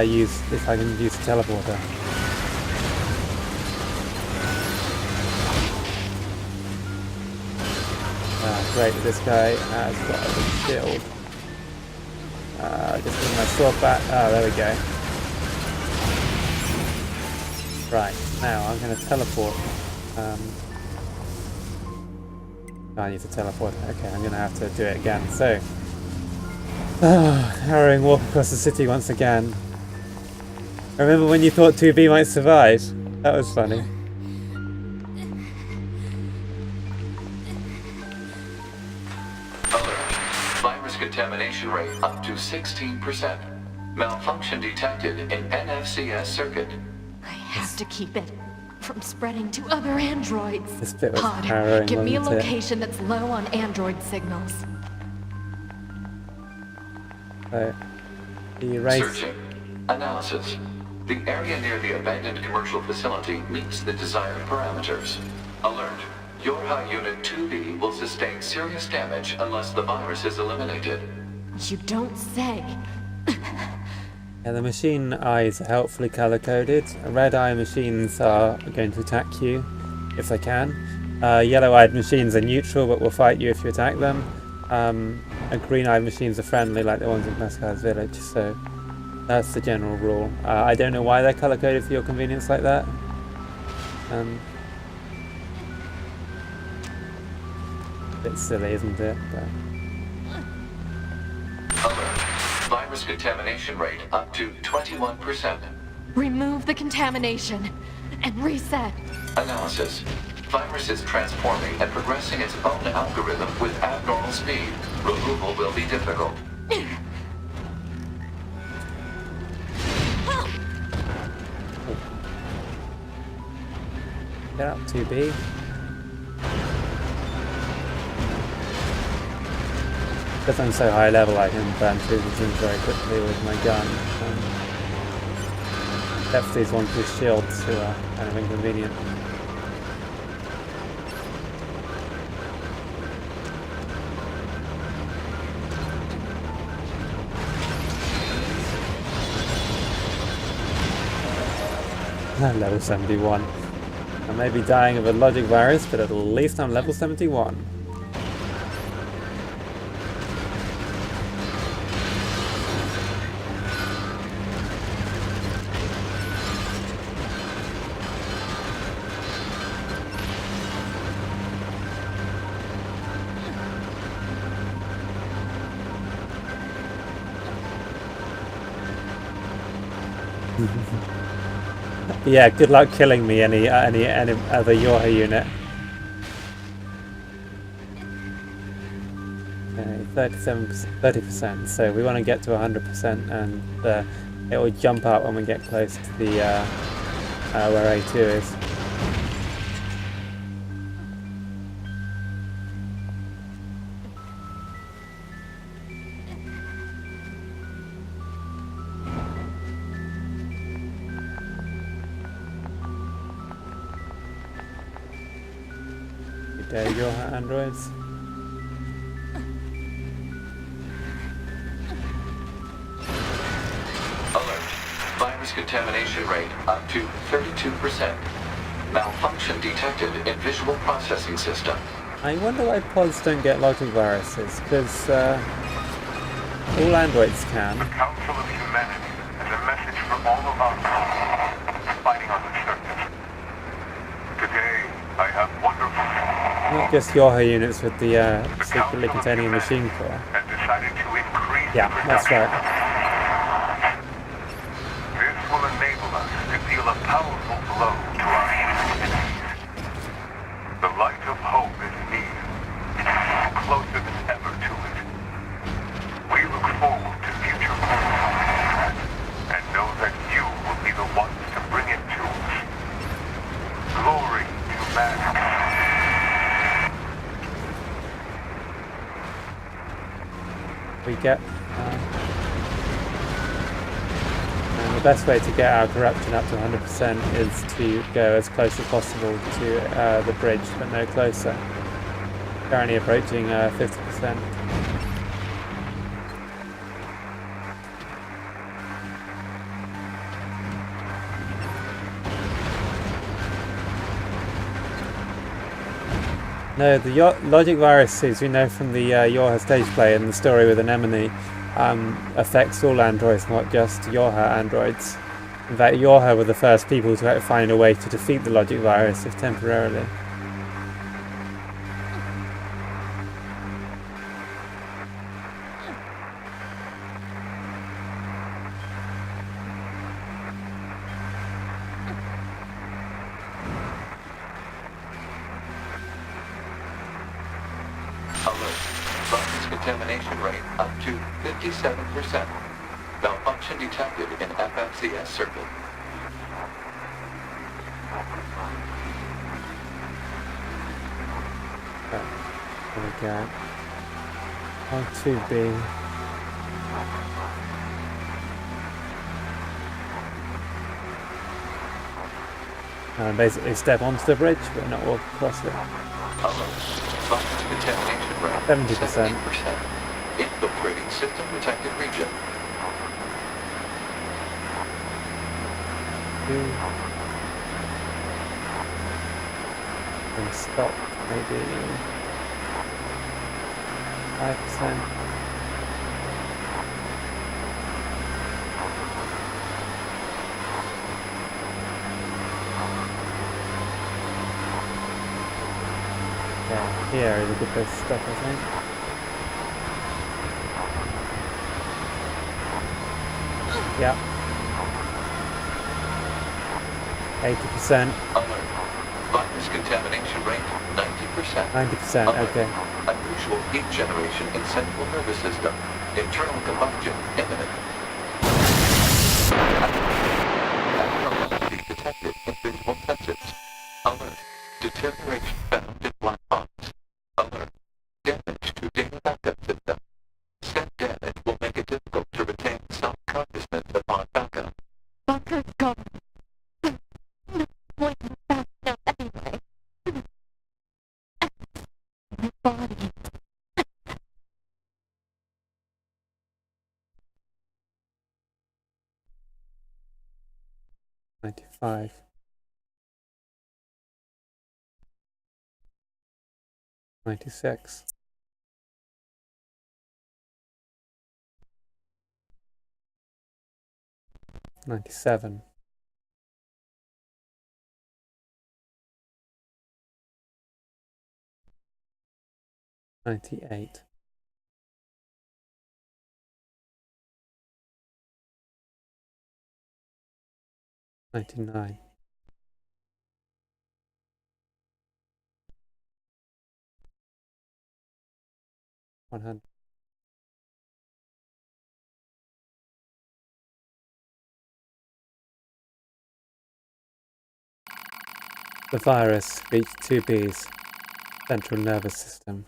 use, if I can use the teleporter. Great, this guy has got a shield. Just put my sword back. Oh, there we go. Right, now I'm going to teleport. I need to teleport. Okay, I'm gonna have to do it again. So, harrowing walk across the city once again. Remember when you thought 2B might survive? That was funny. Alert. Virus contamination rate up to 16%. Malfunction detected in NFCS circuit. I have to keep it from spreading to other androids. This bit was Pod, harrowing, give me a wasn't it? location that's low on android signals. So, erase. Searching. Analysis. The area near the abandoned commercial facility meets the desired parameters. Alert. Your high unit 2B will sustain serious damage unless the virus is eliminated. You don't say. Yeah, the machine eyes are helpfully color-coded. Red eye machines are going to attack you if they can. Yellow-eyed machines are neutral but will fight you if you attack them. And green-eyed machines are friendly like the ones in Pascal's village, so that's the general rule. I don't know why they're color-coded for your convenience like that. Bit silly, isn't it? But Alert. Virus contamination rate up to 21%. Remove the contamination and reset. Analysis. Virus is transforming and progressing its own algorithm with abnormal speed. Removal will be difficult. get up 2B. Because I'm so high level, I can burn through the things very quickly with my gun. Except these ones with shields who are kind of inconvenient. Level 71. I may be dying of a logic virus, but at least I'm level 71. Yeah, good luck killing me, any other Yorha unit. Okay, 30%. So we want to get to 100%, and it will jump up when we get close to the where A2 is. There you go, androids. Alert. Virus contamination rate up to 32%. Malfunction detected in visual processing system. I wonder why pods don't get logic viruses, because all androids can. The Council of Humanity has a message for all of us fighting on the surface. Today, I have wonderful Not just Yorha units with the secretly containing a machine core. and decided to increase Yeah, that's production. right. This will enable us to deal a powerful blow to our enemies. The light of hope is near, closer than ever to it. We look forward to future glory, and know that you will be the ones to bring it to us. Glory to mankind. We get and the best way to get our corruption up to 100% is to go as close as possible to the bridge, but no closer. Currently approaching 50%. No, the logic viruses we know from the Yorha stage play and the story with Anemone affects all androids, not just Yorha androids. In fact, Yorha were the first people to find a way to defeat the logic virus, if temporarily. contamination rate up to 57%. Malfunction detected in FFCS circuit. There we go. R2B. Basically step onto the bridge, but not walk across it. Contamination rate 70%. Infiltrating system protected region. And stop, maybe 5%. Yeah, here is a good place to stop, I think. Yeah. 80%. Alert. Virus contamination rate 90%. 90%, Alert. okay. Unusual heat generation in central nervous system. Internal combustion imminent. Abnormality detected in visual sensors. Alert. Deterioration found in black box. Alert. Damage to data backup system. Said damage will make it difficult to retain self-consciousness upon backup. Bunker's gone. Point fast enough anyway. My body. 95. 96. 97. 98. 99. 100. The virus reached 2B's central nervous system.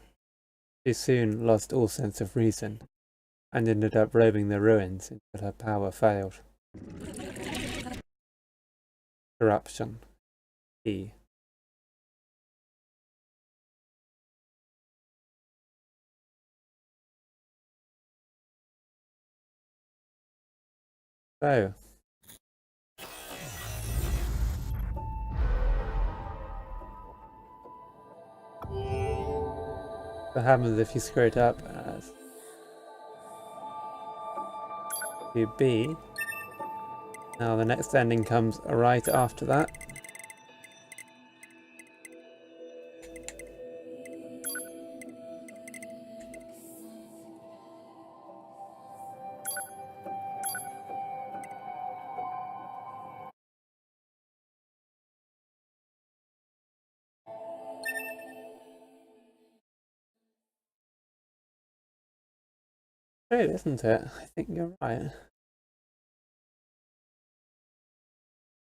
She soon lost all sense of reason and ended up roaming the ruins until her power failed. Corruption. E. So, what happens if you screw it up as 2B? Now the next ending comes right after that. Great, isn't it? I think you're right.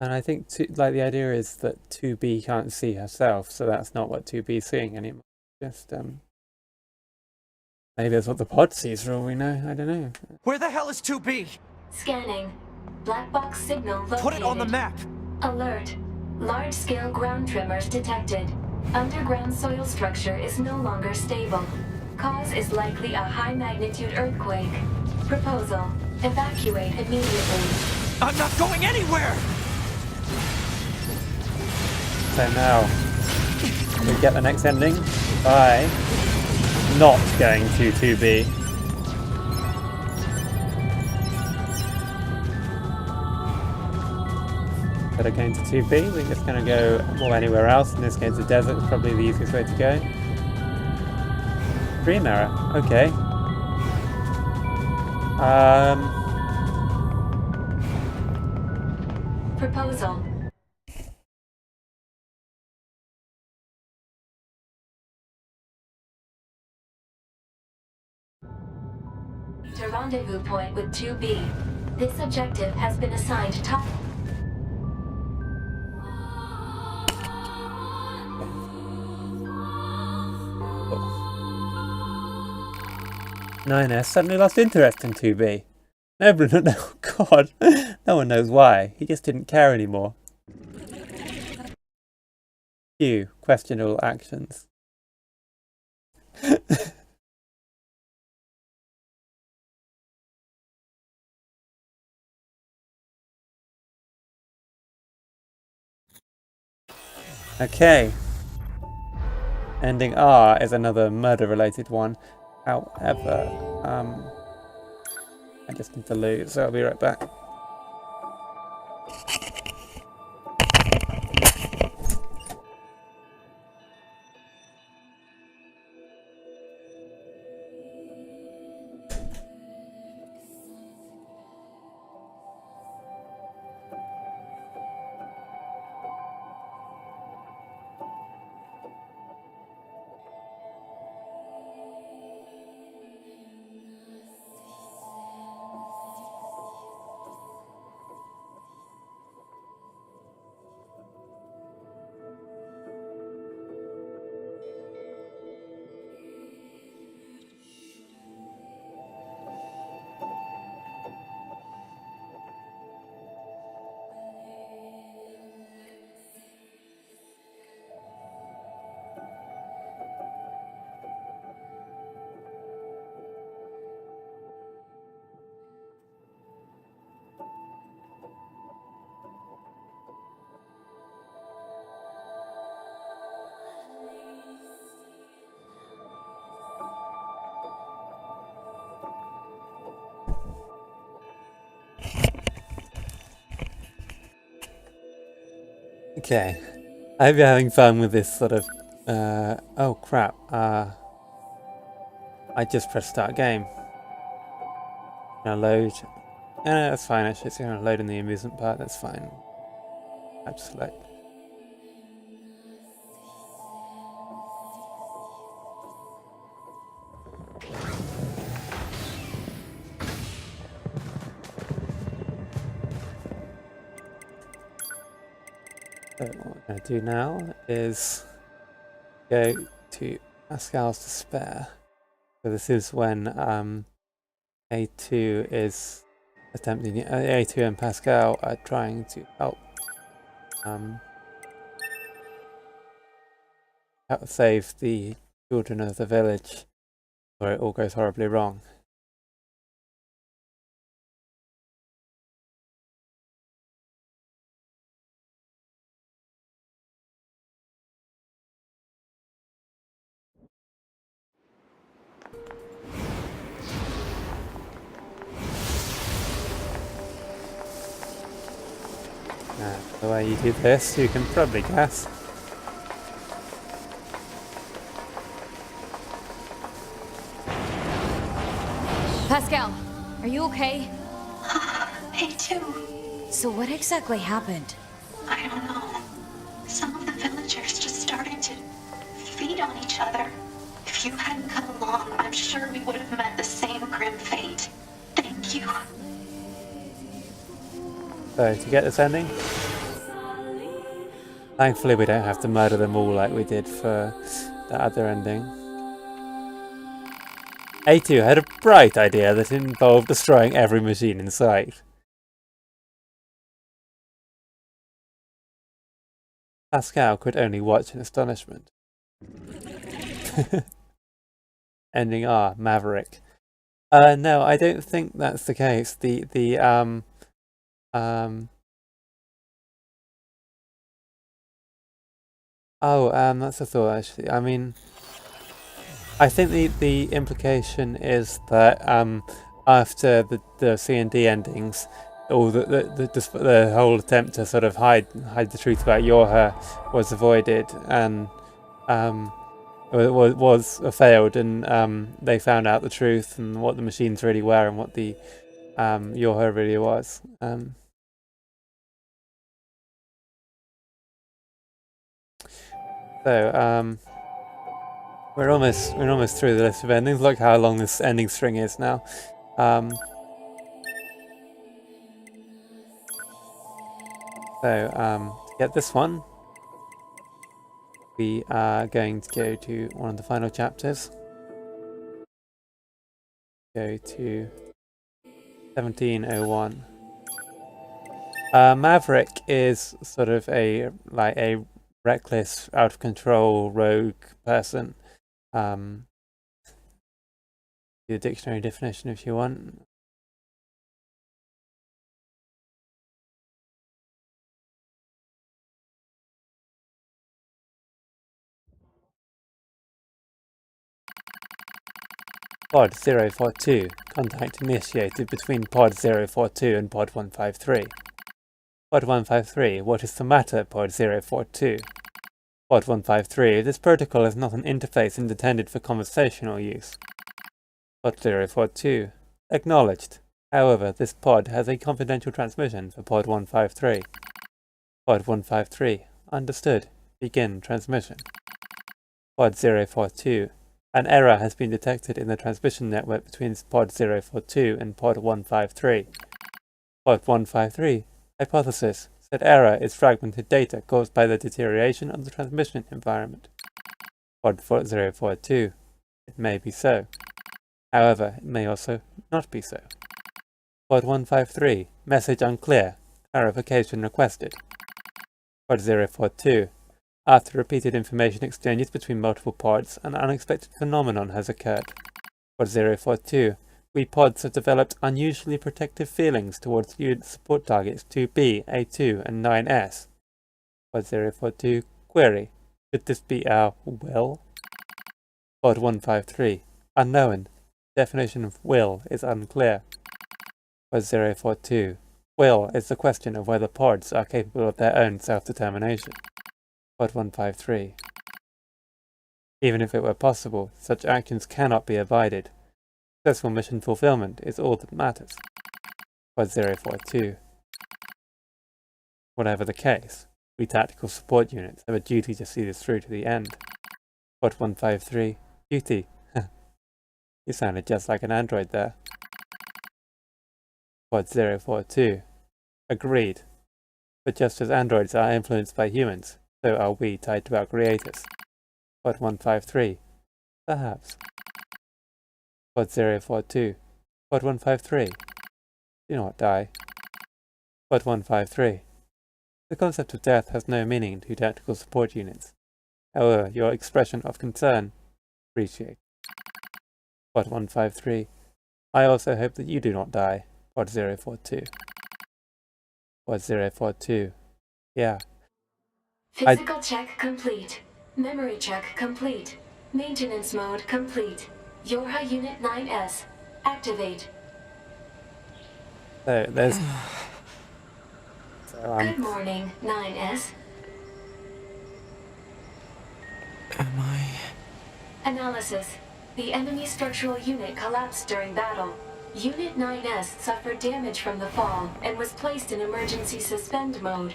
And I think like the idea is that 2B can't see herself, so that's not what 2B is seeing anymore. Just maybe that's what the pod sees for all we know. I don't know. Where the hell is 2B? Scanning. Black box signal located. Put it on the map! Alert. Large-scale ground tremors detected. Underground soil structure is no longer stable. Cause is likely a high-magnitude earthquake. Proposal. Evacuate immediately. I'm not going anywhere! So now we get the next ending by not going to 2B. Instead of going to 2B, we're just going to go well, anywhere else. In this case, the desert is probably the easiest way to go. Dream error. Okay. Proposal. to rendezvous point with 2B. This objective has been assigned top. 9S suddenly lost interest in 2B. Nobody, no, God, no one knows why. He just didn't care anymore. Q, questionable actions. Okay. Ending R is another murder-related one. However, I just need to loot, so I'll be right back. Okay, I hope you're having fun with this sort of, oh crap, I just pressed start game. Now load, that's fine actually, it's going to load in the amusement part, that's fine. I just select. So what we're going to do now is go to Pascal's Despair. So this is when A2 is attempting, A2 and Pascal are trying to help save the children of the village, where it all goes horribly wrong. The way you do this, you can probably guess. Pascal, are you okay? Me too. So what exactly happened? I don't know. Some of the villagers just started to feed on each other. If you hadn't come along, I'm sure we would have met the same grim fate. Thank you. So, to get this ending, thankfully we don't have to murder them all like we did for the other ending. A2 had a bright idea that involved destroying every machine in sight. Pascal could only watch in astonishment. Ending R, Maverick. No, I don't think that's the case. That's a thought actually. I mean, I think the implication is that after the C and D endings, all the whole attempt to sort of hide the truth about Yorha was avoided, and was failed, and they found out the truth and what the machines really were and what the Yorha really was. So we're almost through the list of endings. Look how long this ending string is now. To get this one, we are going to go to one of the final chapters. Go to 1701. Maverick is sort of a reckless, out of control rogue person. The dictionary definition if you want. Pod 042. Contact initiated between Pod 042 and Pod 153. Pod 153. What is the matter, Pod 042? Pod 153. This protocol is not an interface intended for conversational use. Pod 042. Acknowledged. However, this pod has a confidential transmission for Pod 153. Pod 153. Understood. Begin transmission. Pod 042. An error has been detected in the transmission network between Pod 042 and Pod 153. Pod 153. Hypothesis. Said error is fragmented data caused by the deterioration of the transmission environment. Pod 042. It may be so. However, it may also not be so. Pod 153. Message unclear. Clarification requested. Pod 042. After repeated information exchanges between multiple pods, an unexpected phenomenon has occurred. Pod 042. We pods have developed unusually protective feelings towards unit support targets 2B, A2, and 9S. Pod 042. Query. Could this be our will? Pod 153. Unknown. Definition of will is unclear. Pod 042. Will is the question of whether pods are capable of their own self-determination. Pod 153. Even if it were possible, such actions cannot be avoided. Successful mission fulfillment is all that matters. Pod 042. Whatever the case, we tactical support units have a duty to see this through to the end. Pod 153. Duty. You sounded just like an android there. Pod 042. Agreed. But just as androids are influenced by humans, so are we tied to our creators. Pod 153. Perhaps. Pod 042. Pod 153. Do not die. Pod 153. The concept of death has no meaning to tactical support units. However, your expression of concern, appreciate. Pod 153. I also hope that you do not die. Pod 042. Pod 042. Yeah. Physical check complete. Memory check complete. Maintenance mode complete. Yorha Unit 9S. Activate. So there's... Good morning, 9S. Am I... Analysis. The enemy structural unit collapsed during battle. Unit 9S suffered damage from the fall and was placed in emergency suspend mode.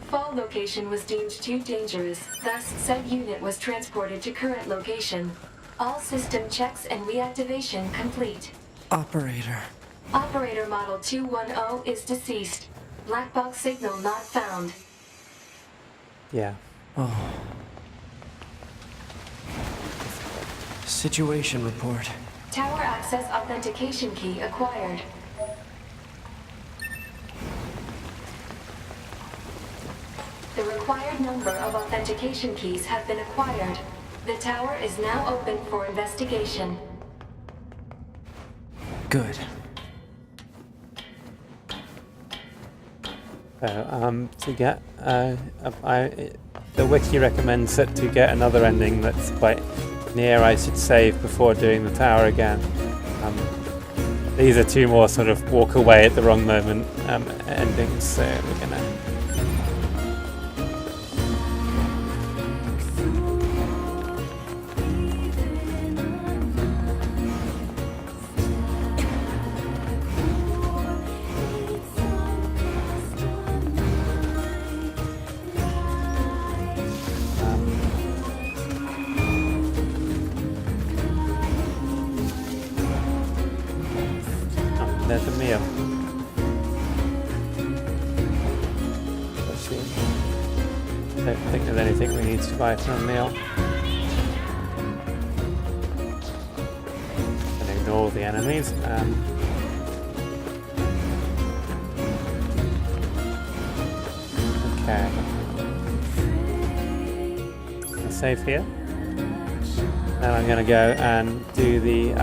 Fall location was deemed too dangerous, thus said unit was transported to current location. All system checks and reactivation complete. Operator. Operator Model 210 is deceased. Black box signal not found. Yeah. Oh. Situation report. Tower access authentication key acquired. The required number of authentication keys have been acquired. The tower is now open for investigation. Good. So, to get... the wiki recommends that to get another ending that's quite near, I should save before doing the tower again. These are two more sort of walk away at the wrong moment endings, so we're gonna... there's a meal. Don't think there's anything we need to buy for a meal. And ignore the enemies. Okay. I'll save here. Now I'm going to go and do the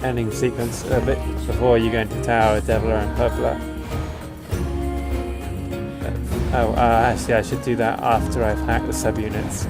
ending sequence a bit before you go into the tower with Devla and Publa. Actually I should do that after I've hacked the subunits.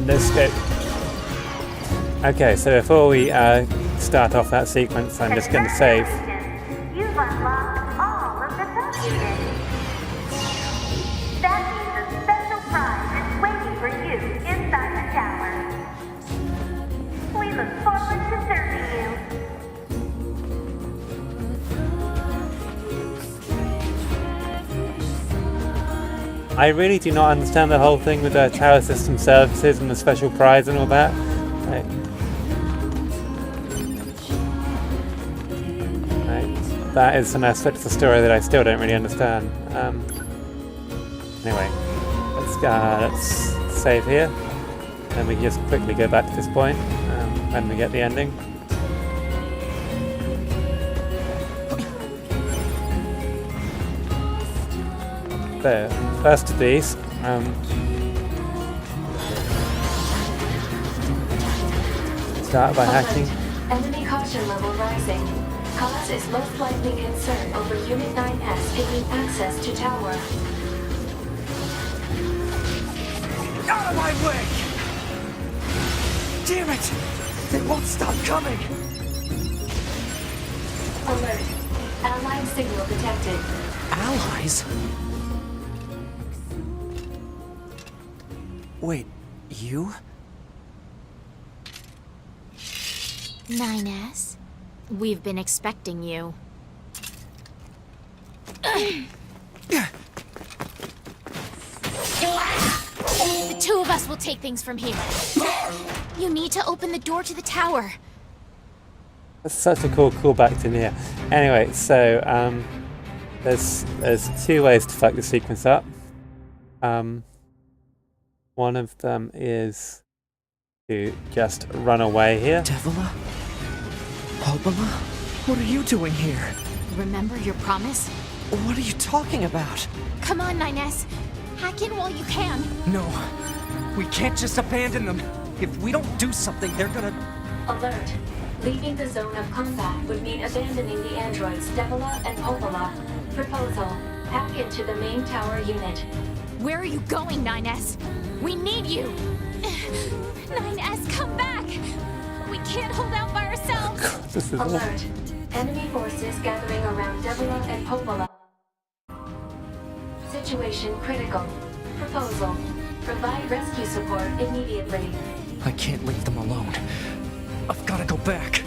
Let's go. Okay, so before we start off that sequence, I'm just going to save. You've unlocked all of the subunits. That means a special prize is waiting for you inside the tower. We look forward to serving you. I really do not understand the whole thing with the tower system services and the special prize and all that. That is an aspect of the story that I still don't really understand. Anyway, let's save here, and we can just quickly go back to this point when we get the ending. So, first of these, start by hacking. Enemy caution level rising. Cause is most likely concern over Unit 9S gaining access to tower. Out of my way! Damn it! They won't stop coming! Alert. Allied signal detected. Allies? Wait, you? 9S? We've been expecting you. The two of us will take things from here. You need to open the door to the tower. That's such a cool callback to NieR. Anyway, so there's two ways to fuck the sequence up. One of them is to just run away here. Devla? Obala? What are you doing here? Remember your promise? What are you talking about? Come on, 9S. Hack in while you can. No. We can't just abandon them. If we don't do something, they're gonna... Alert. Leaving the zone of combat would mean abandoning the androids Devla and Obala. Proposal. Hack into the main tower unit. Where are you going, 9S? We need you! 9S, come back! We can't hold out by ourselves! This is Alert. Enemy forces gathering around Devla and Obala. Situation critical. Proposal. Provide rescue support immediately. I can't leave them alone. I've gotta go back.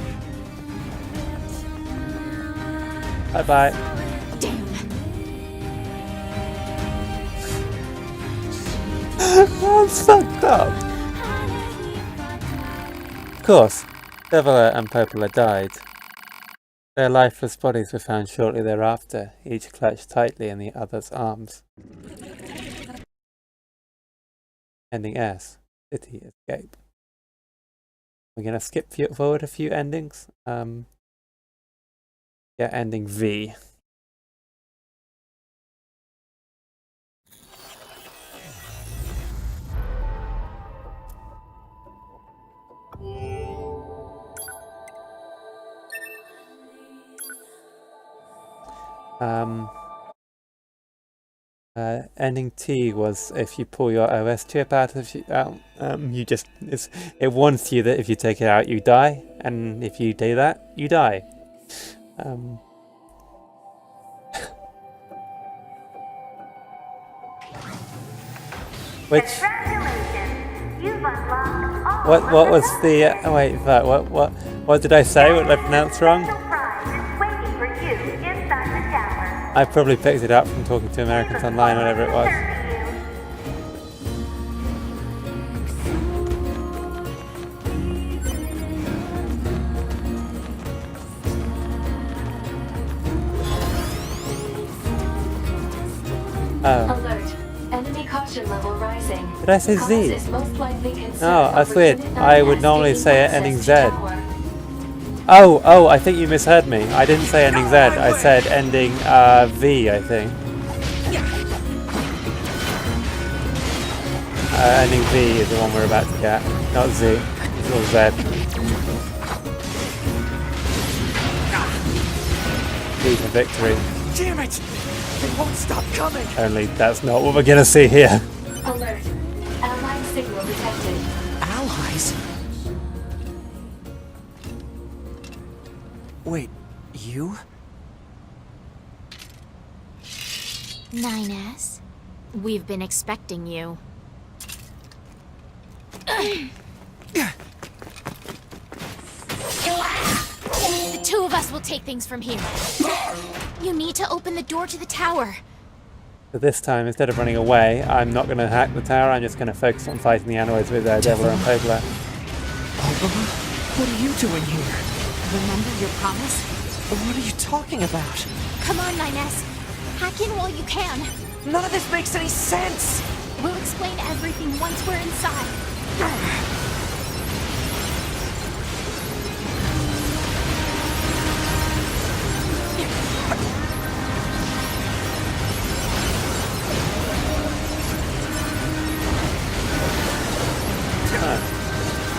Bye-bye. Damn. That's fucked up. Of course, Devola and Popola died. Their lifeless bodies were found shortly thereafter, each clutched tightly in the other's arms. Ending S. City Escape. We're going to skip forward a few endings. Yeah, ending V. Ending T was if you pull your OS chip out of it warns you that if you take it out you die, and if you do that you die. Which what was the wait, what did I say? What did I pronounce wrong? I probably picked it up from talking to Americans online, whatever it was. Alert. Enemy caution level rising. Did I say Z? Is most likely considered Oh, that's over weird. Unit I would 9S normally gaining say access ending to Z. tower. Oh, I think you misheard me. I didn't say ending Z. I said ending V, I think. Ending V is the one we're about to get, not Z. It's all Z. V for victory. Damn it! They won't stop coming! Only that's not what we're gonna see here. Alert. Allied signal detected. Allies? Wait, you? 9S, we've been expecting you. The two of us will take things from here. You need to open the door to the tower. But this time, instead of running away, I'm not going to hack the tower. I'm just going to focus on fighting the androids with Devola and Popola. What are you doing here? Remember your promise? What are you talking about? Come on, 9S. Hack in while you can. None of this makes any sense! We'll explain everything once we're inside.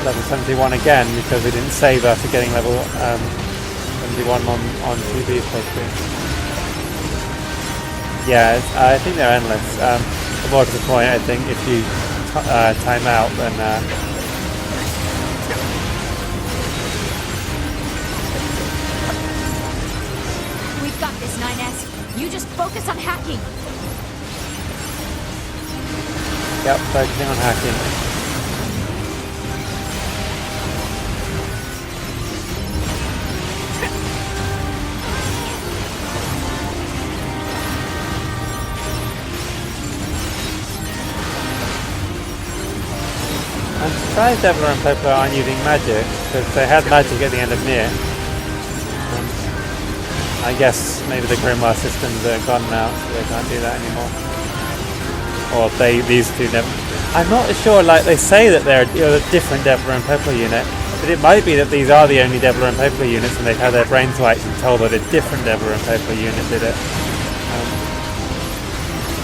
Level 71 again because we didn't save after getting level 71 on 2B supposed. Yeah, I think they're endless. More to the point, I think if you time out, then We've got this, 9S. You just focus on hacking. yep, focusing on hacking. I'm surprised Devola and Popola aren't using magic, because they had magic at the end of NieR. I guess maybe the Grimoire systems are gone now, so they can't do that anymore. Or these two never. I'm not sure, like they say that they're a different Devola and Popola unit, but it might be that these are the only Devola and Popola units and they've had their brains wiped and told that a different Devola and Popola unit did it.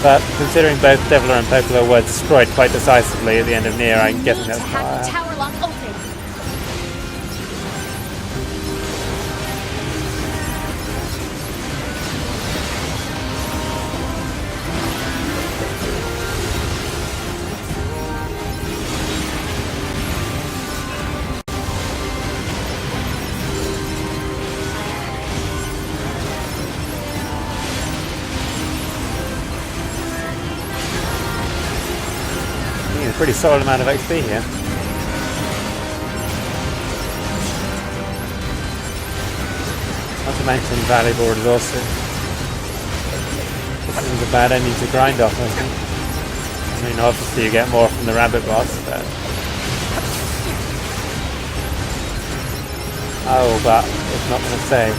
But considering both Devola and Popola were destroyed quite decisively at the end of NieR, I'm guessing that's Hack the tower lock open. Pretty solid amount of XP here. Not to mention valuable resources. This isn't a bad ending to grind off, I think. I mean, obviously you get more from the rabbit boss, but... Oh, but it's not going to save.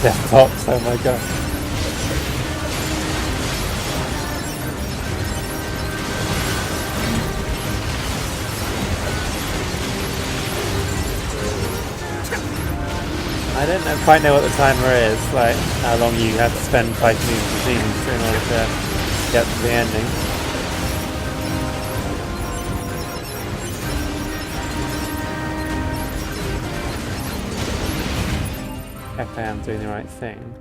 Death box, oh my god. I don't quite know what the timer is, like how long you have to spend fighting these machines in order to get to the ending. If I am doing the right thing.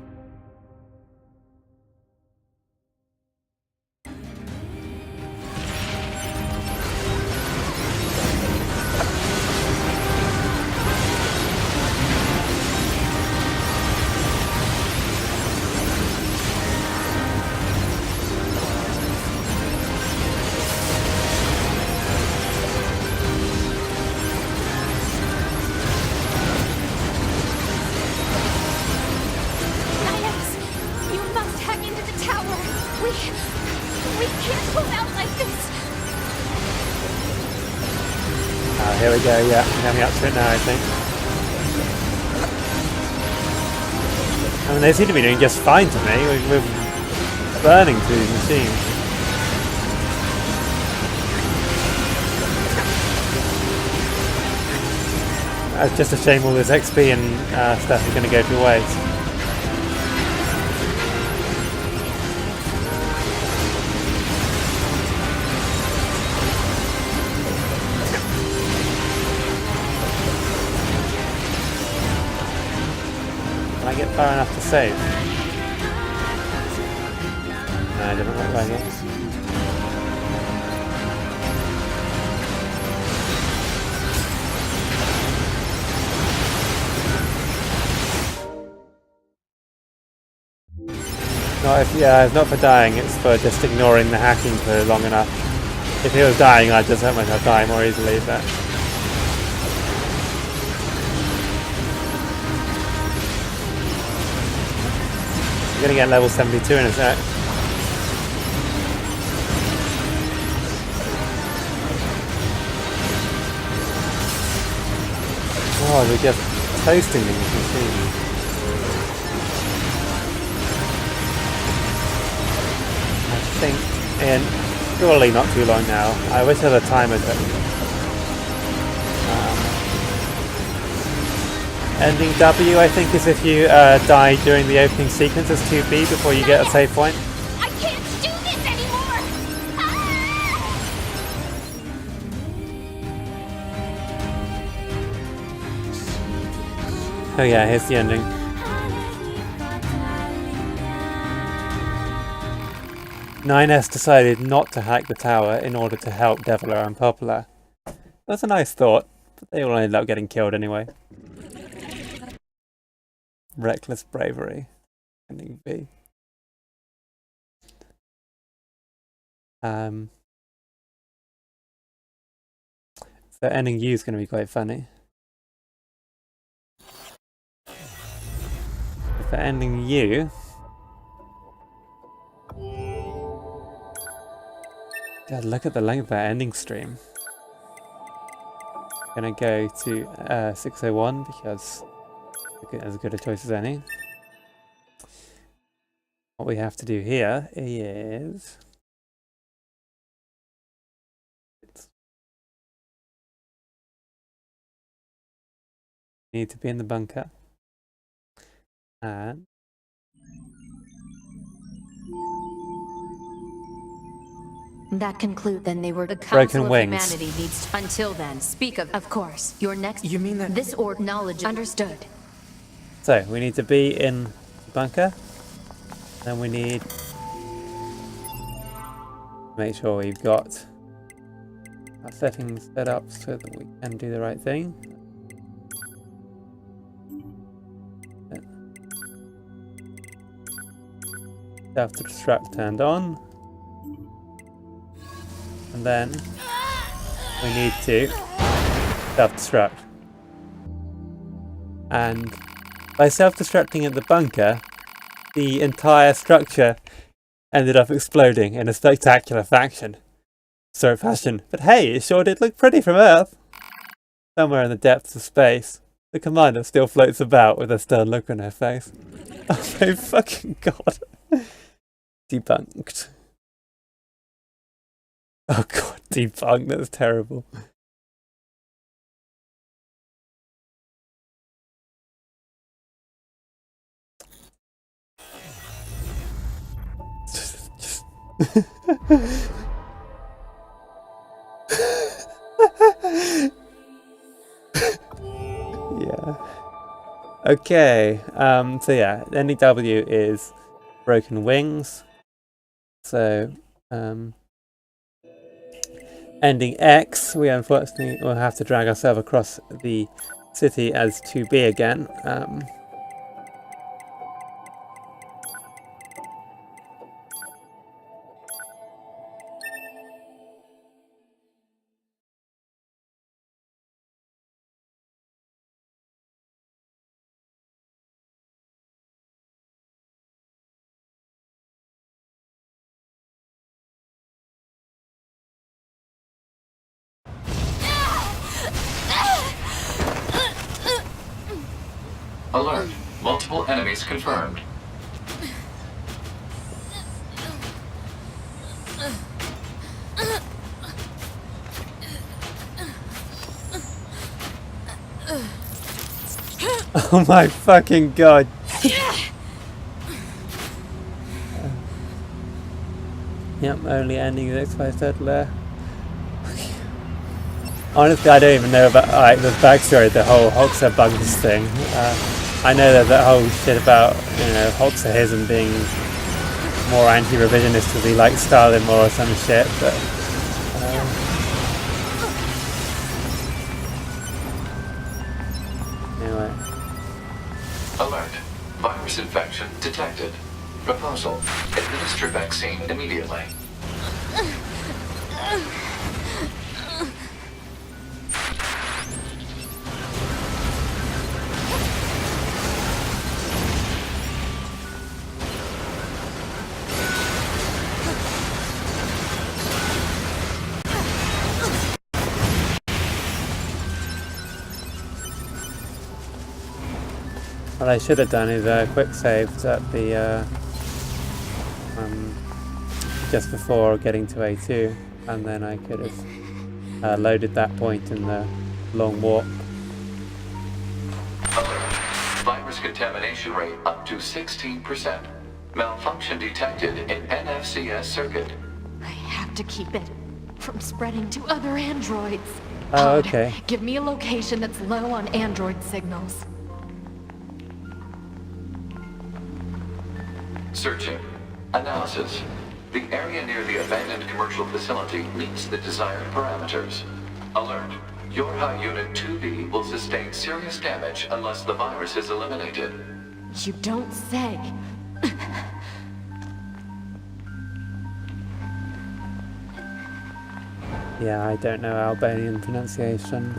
Here we go, yeah, I'm coming up to it now, I think. I mean, they seem to be doing just fine to me. We're burning through these machines. It's just a shame all this XP and stuff is going to go to waste. Get far enough to save? No, it doesn't look like it. It's not for dying, it's for just ignoring the hacking for long enough. If he was dying, I'd just hurt myself die more easily, but... I'm gonna get level 72 in a sec. Oh, we're just toasting these machines. I think in surely not too long now. I wish I had a timer set. Ending W, I think, is if you die during the opening sequence as 2B before you get a save point. I can't do this anymore! Oh yeah, here's the ending. NieR decided not to hack the tower in order to help Deviler and Poplar. That's a nice thought, but they all ended up getting killed anyway. Reckless bravery. Ending B. So ending U is going to be quite funny. For ending U, God, look at the length of that ending stream. I'm gonna go to 601 because it's as good a choice as any. What we have to do here is need to be in the bunker and that conclude. Then they were the Broken Council of Wings. Humanity needs. Until then, speak of course. Your next. You mean that this or knowledge understood. So we need to be in the bunker, and we need to make sure we've got our settings set up so that we can do the right thing. Self-destruct turned on, and then we need to self-destruct. And by self-destructing at the bunker, the entire structure ended up exploding in a spectacular fashion. But hey, it sure did look pretty from Earth. Somewhere in the depths of space, the commander still floats about with a stern look on her face. Oh my fucking god. Debunked. Oh god, debunked, that's terrible. Yeah. Okay. So yeah, NEW is broken wings. So ending X, we unfortunately will have to drag ourselves across the city as 2B again. Alert. Multiple enemies confirmed. Oh my fucking god. Yep, only ending is exposed there. Honestly, I don't even know about the backstory of the whole Hoxa bugs thing. I know that whole shit about, Hoxahism being more anti-revisionist because he likes Stalin more or some shit, but anyway. Alert. Virus infection detected. Proposal. Administer vaccine immediately. What I should have done is quick saved at the just before getting to A2, and then I could have loaded that point in the long walk. Alert. Virus contamination rate up to 16%. Malfunction detected in NFCS circuit. I have to keep it from spreading to other androids. Oh, okay. Give me a location that's low on android signals. Searching. Analysis. The area near the abandoned commercial facility meets the desired parameters. Alert. Your high unit 2B will sustain serious damage unless the virus is eliminated. You don't say. Yeah, I don't know Albanian pronunciation.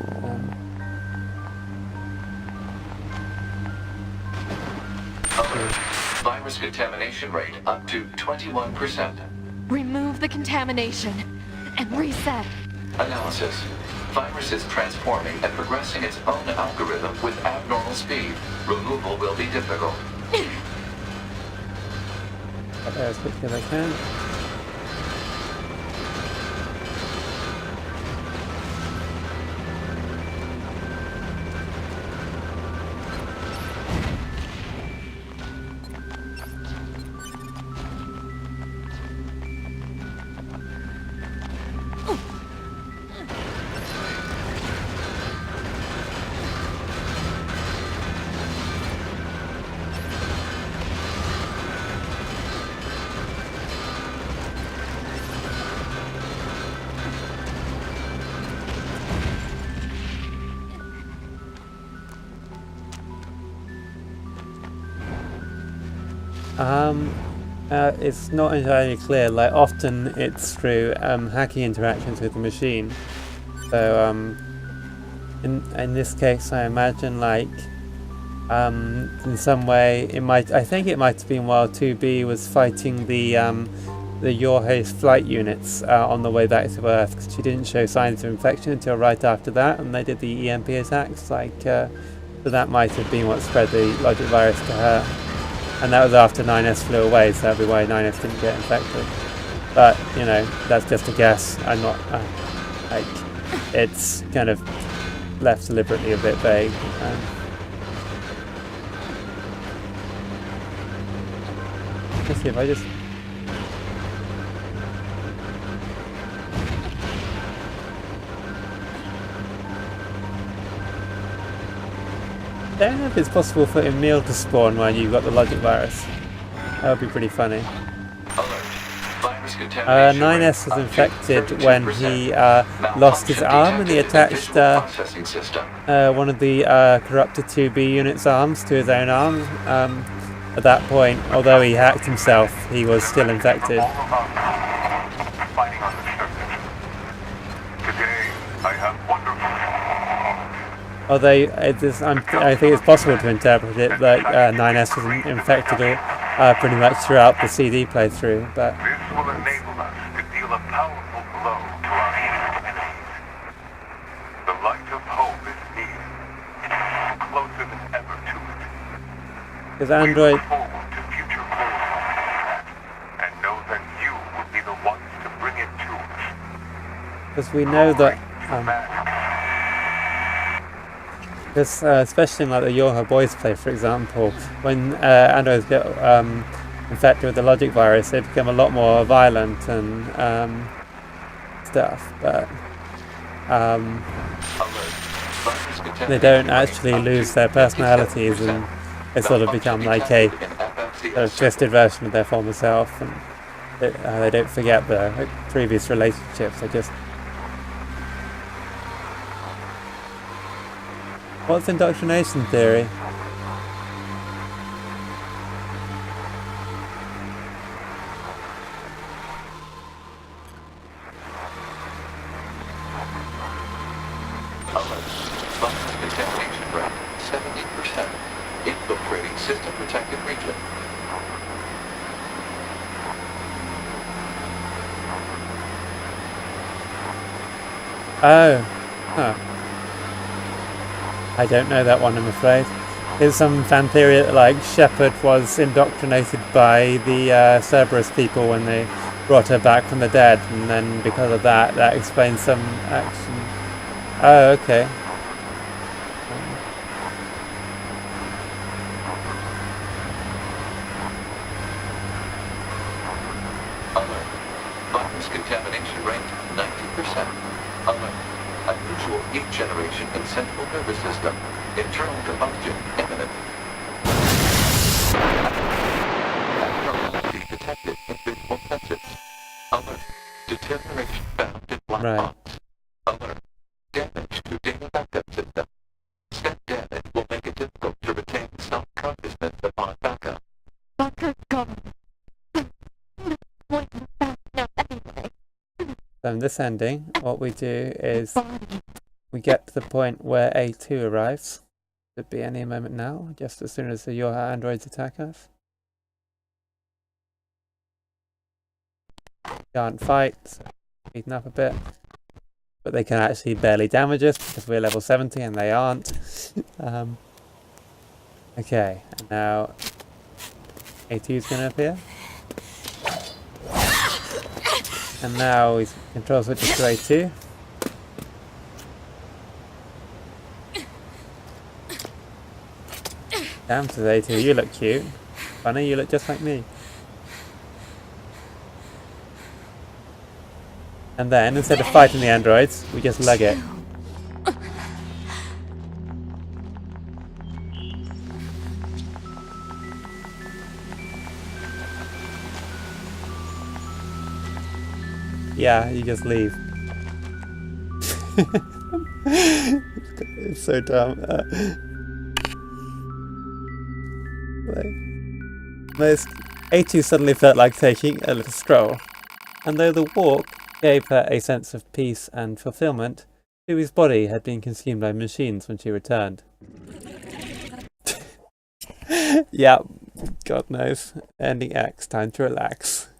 Alert. Virus contamination rate up to 21%. Remove the contamination and reset. Analysis. Virus is transforming and progressing its own algorithm with abnormal speed. Removal will be difficult. Get there as quickly as I can. It's not entirely clear. Like, often it's through hacking interactions with the machine. So in this case, I imagine like in some way. I think it might have been while 2B was fighting the Yorhe's flight units on the way back to Earth, because she didn't show signs of infection until right after that, and they did the EMP attacks. So that might have been what spread the logic virus to her, and that was after 9S flew away, so that'd be why 9S didn't get infected. But you know, that's just a guess. I'm not like, it's kind of left deliberately a bit vague. Let's see if I just. I don't know if it's possible for Emil to spawn when you've got the logic virus. That would be pretty funny. 9S was infected when he lost his arm, and he attached one of the corrupted 2B unit's arms to his own arm. At that point, although he hacked himself, he was still infected. Although I think it's possible to interpret it that 9S was infected pretty much throughout the CD playthrough, but this will enable us to deal a powerful blow to our enemies. The light of hope is near, closer than ever to it. because Android. We look forward to future glory, and know that you will be the ones to bring it to us. Because we know that. Because especially in like the Yoha Boys play, for example, when androids get infected with the logic virus, they become a lot more violent and stuff, but they don't actually lose their personalities, and they sort of become like a twisted version of their former self, and they don't forget the previous relationships. They just. What's indoctrination theory? Contamination rate 70%. Infiltrating system protected region. Oh. Huh. I don't know that one, I'm afraid. There's some fan theory that like Shepard was indoctrinated by the Cerberus people when they brought her back from the dead, and then because of that, that explains some action. Oh, okay. Alert. Virus contamination rate 90%. Alert. Unusual heat generation in central nervous system. Internal combustion imminent. Abnormality detected in visual sensors. Alert. Deterioration found in black box. Alert. Damage to data backup system. Step damage will make it difficult to retain self-consciousness upon backup. So in this ending, what we do is we get to the point where A2 arrives. Could be any moment now, just as soon as the Yoha androids attack us. Can't fight, so beaten up a bit. But they can actually barely damage us because we're level 70 and they aren't. Okay, and now A2 is going to appear. And now his control switches to A2. Damn, to A2, you look cute. Funny, you look just like me. And then, instead of fighting the androids, we just lug it. Yeah, you just leave. It's so dumb. A2 suddenly felt like taking a little stroll, and though the walk gave her a sense of peace and fulfillment, Dewey's body had been consumed by machines when she returned. Yeah, God knows. Ending X, time to relax.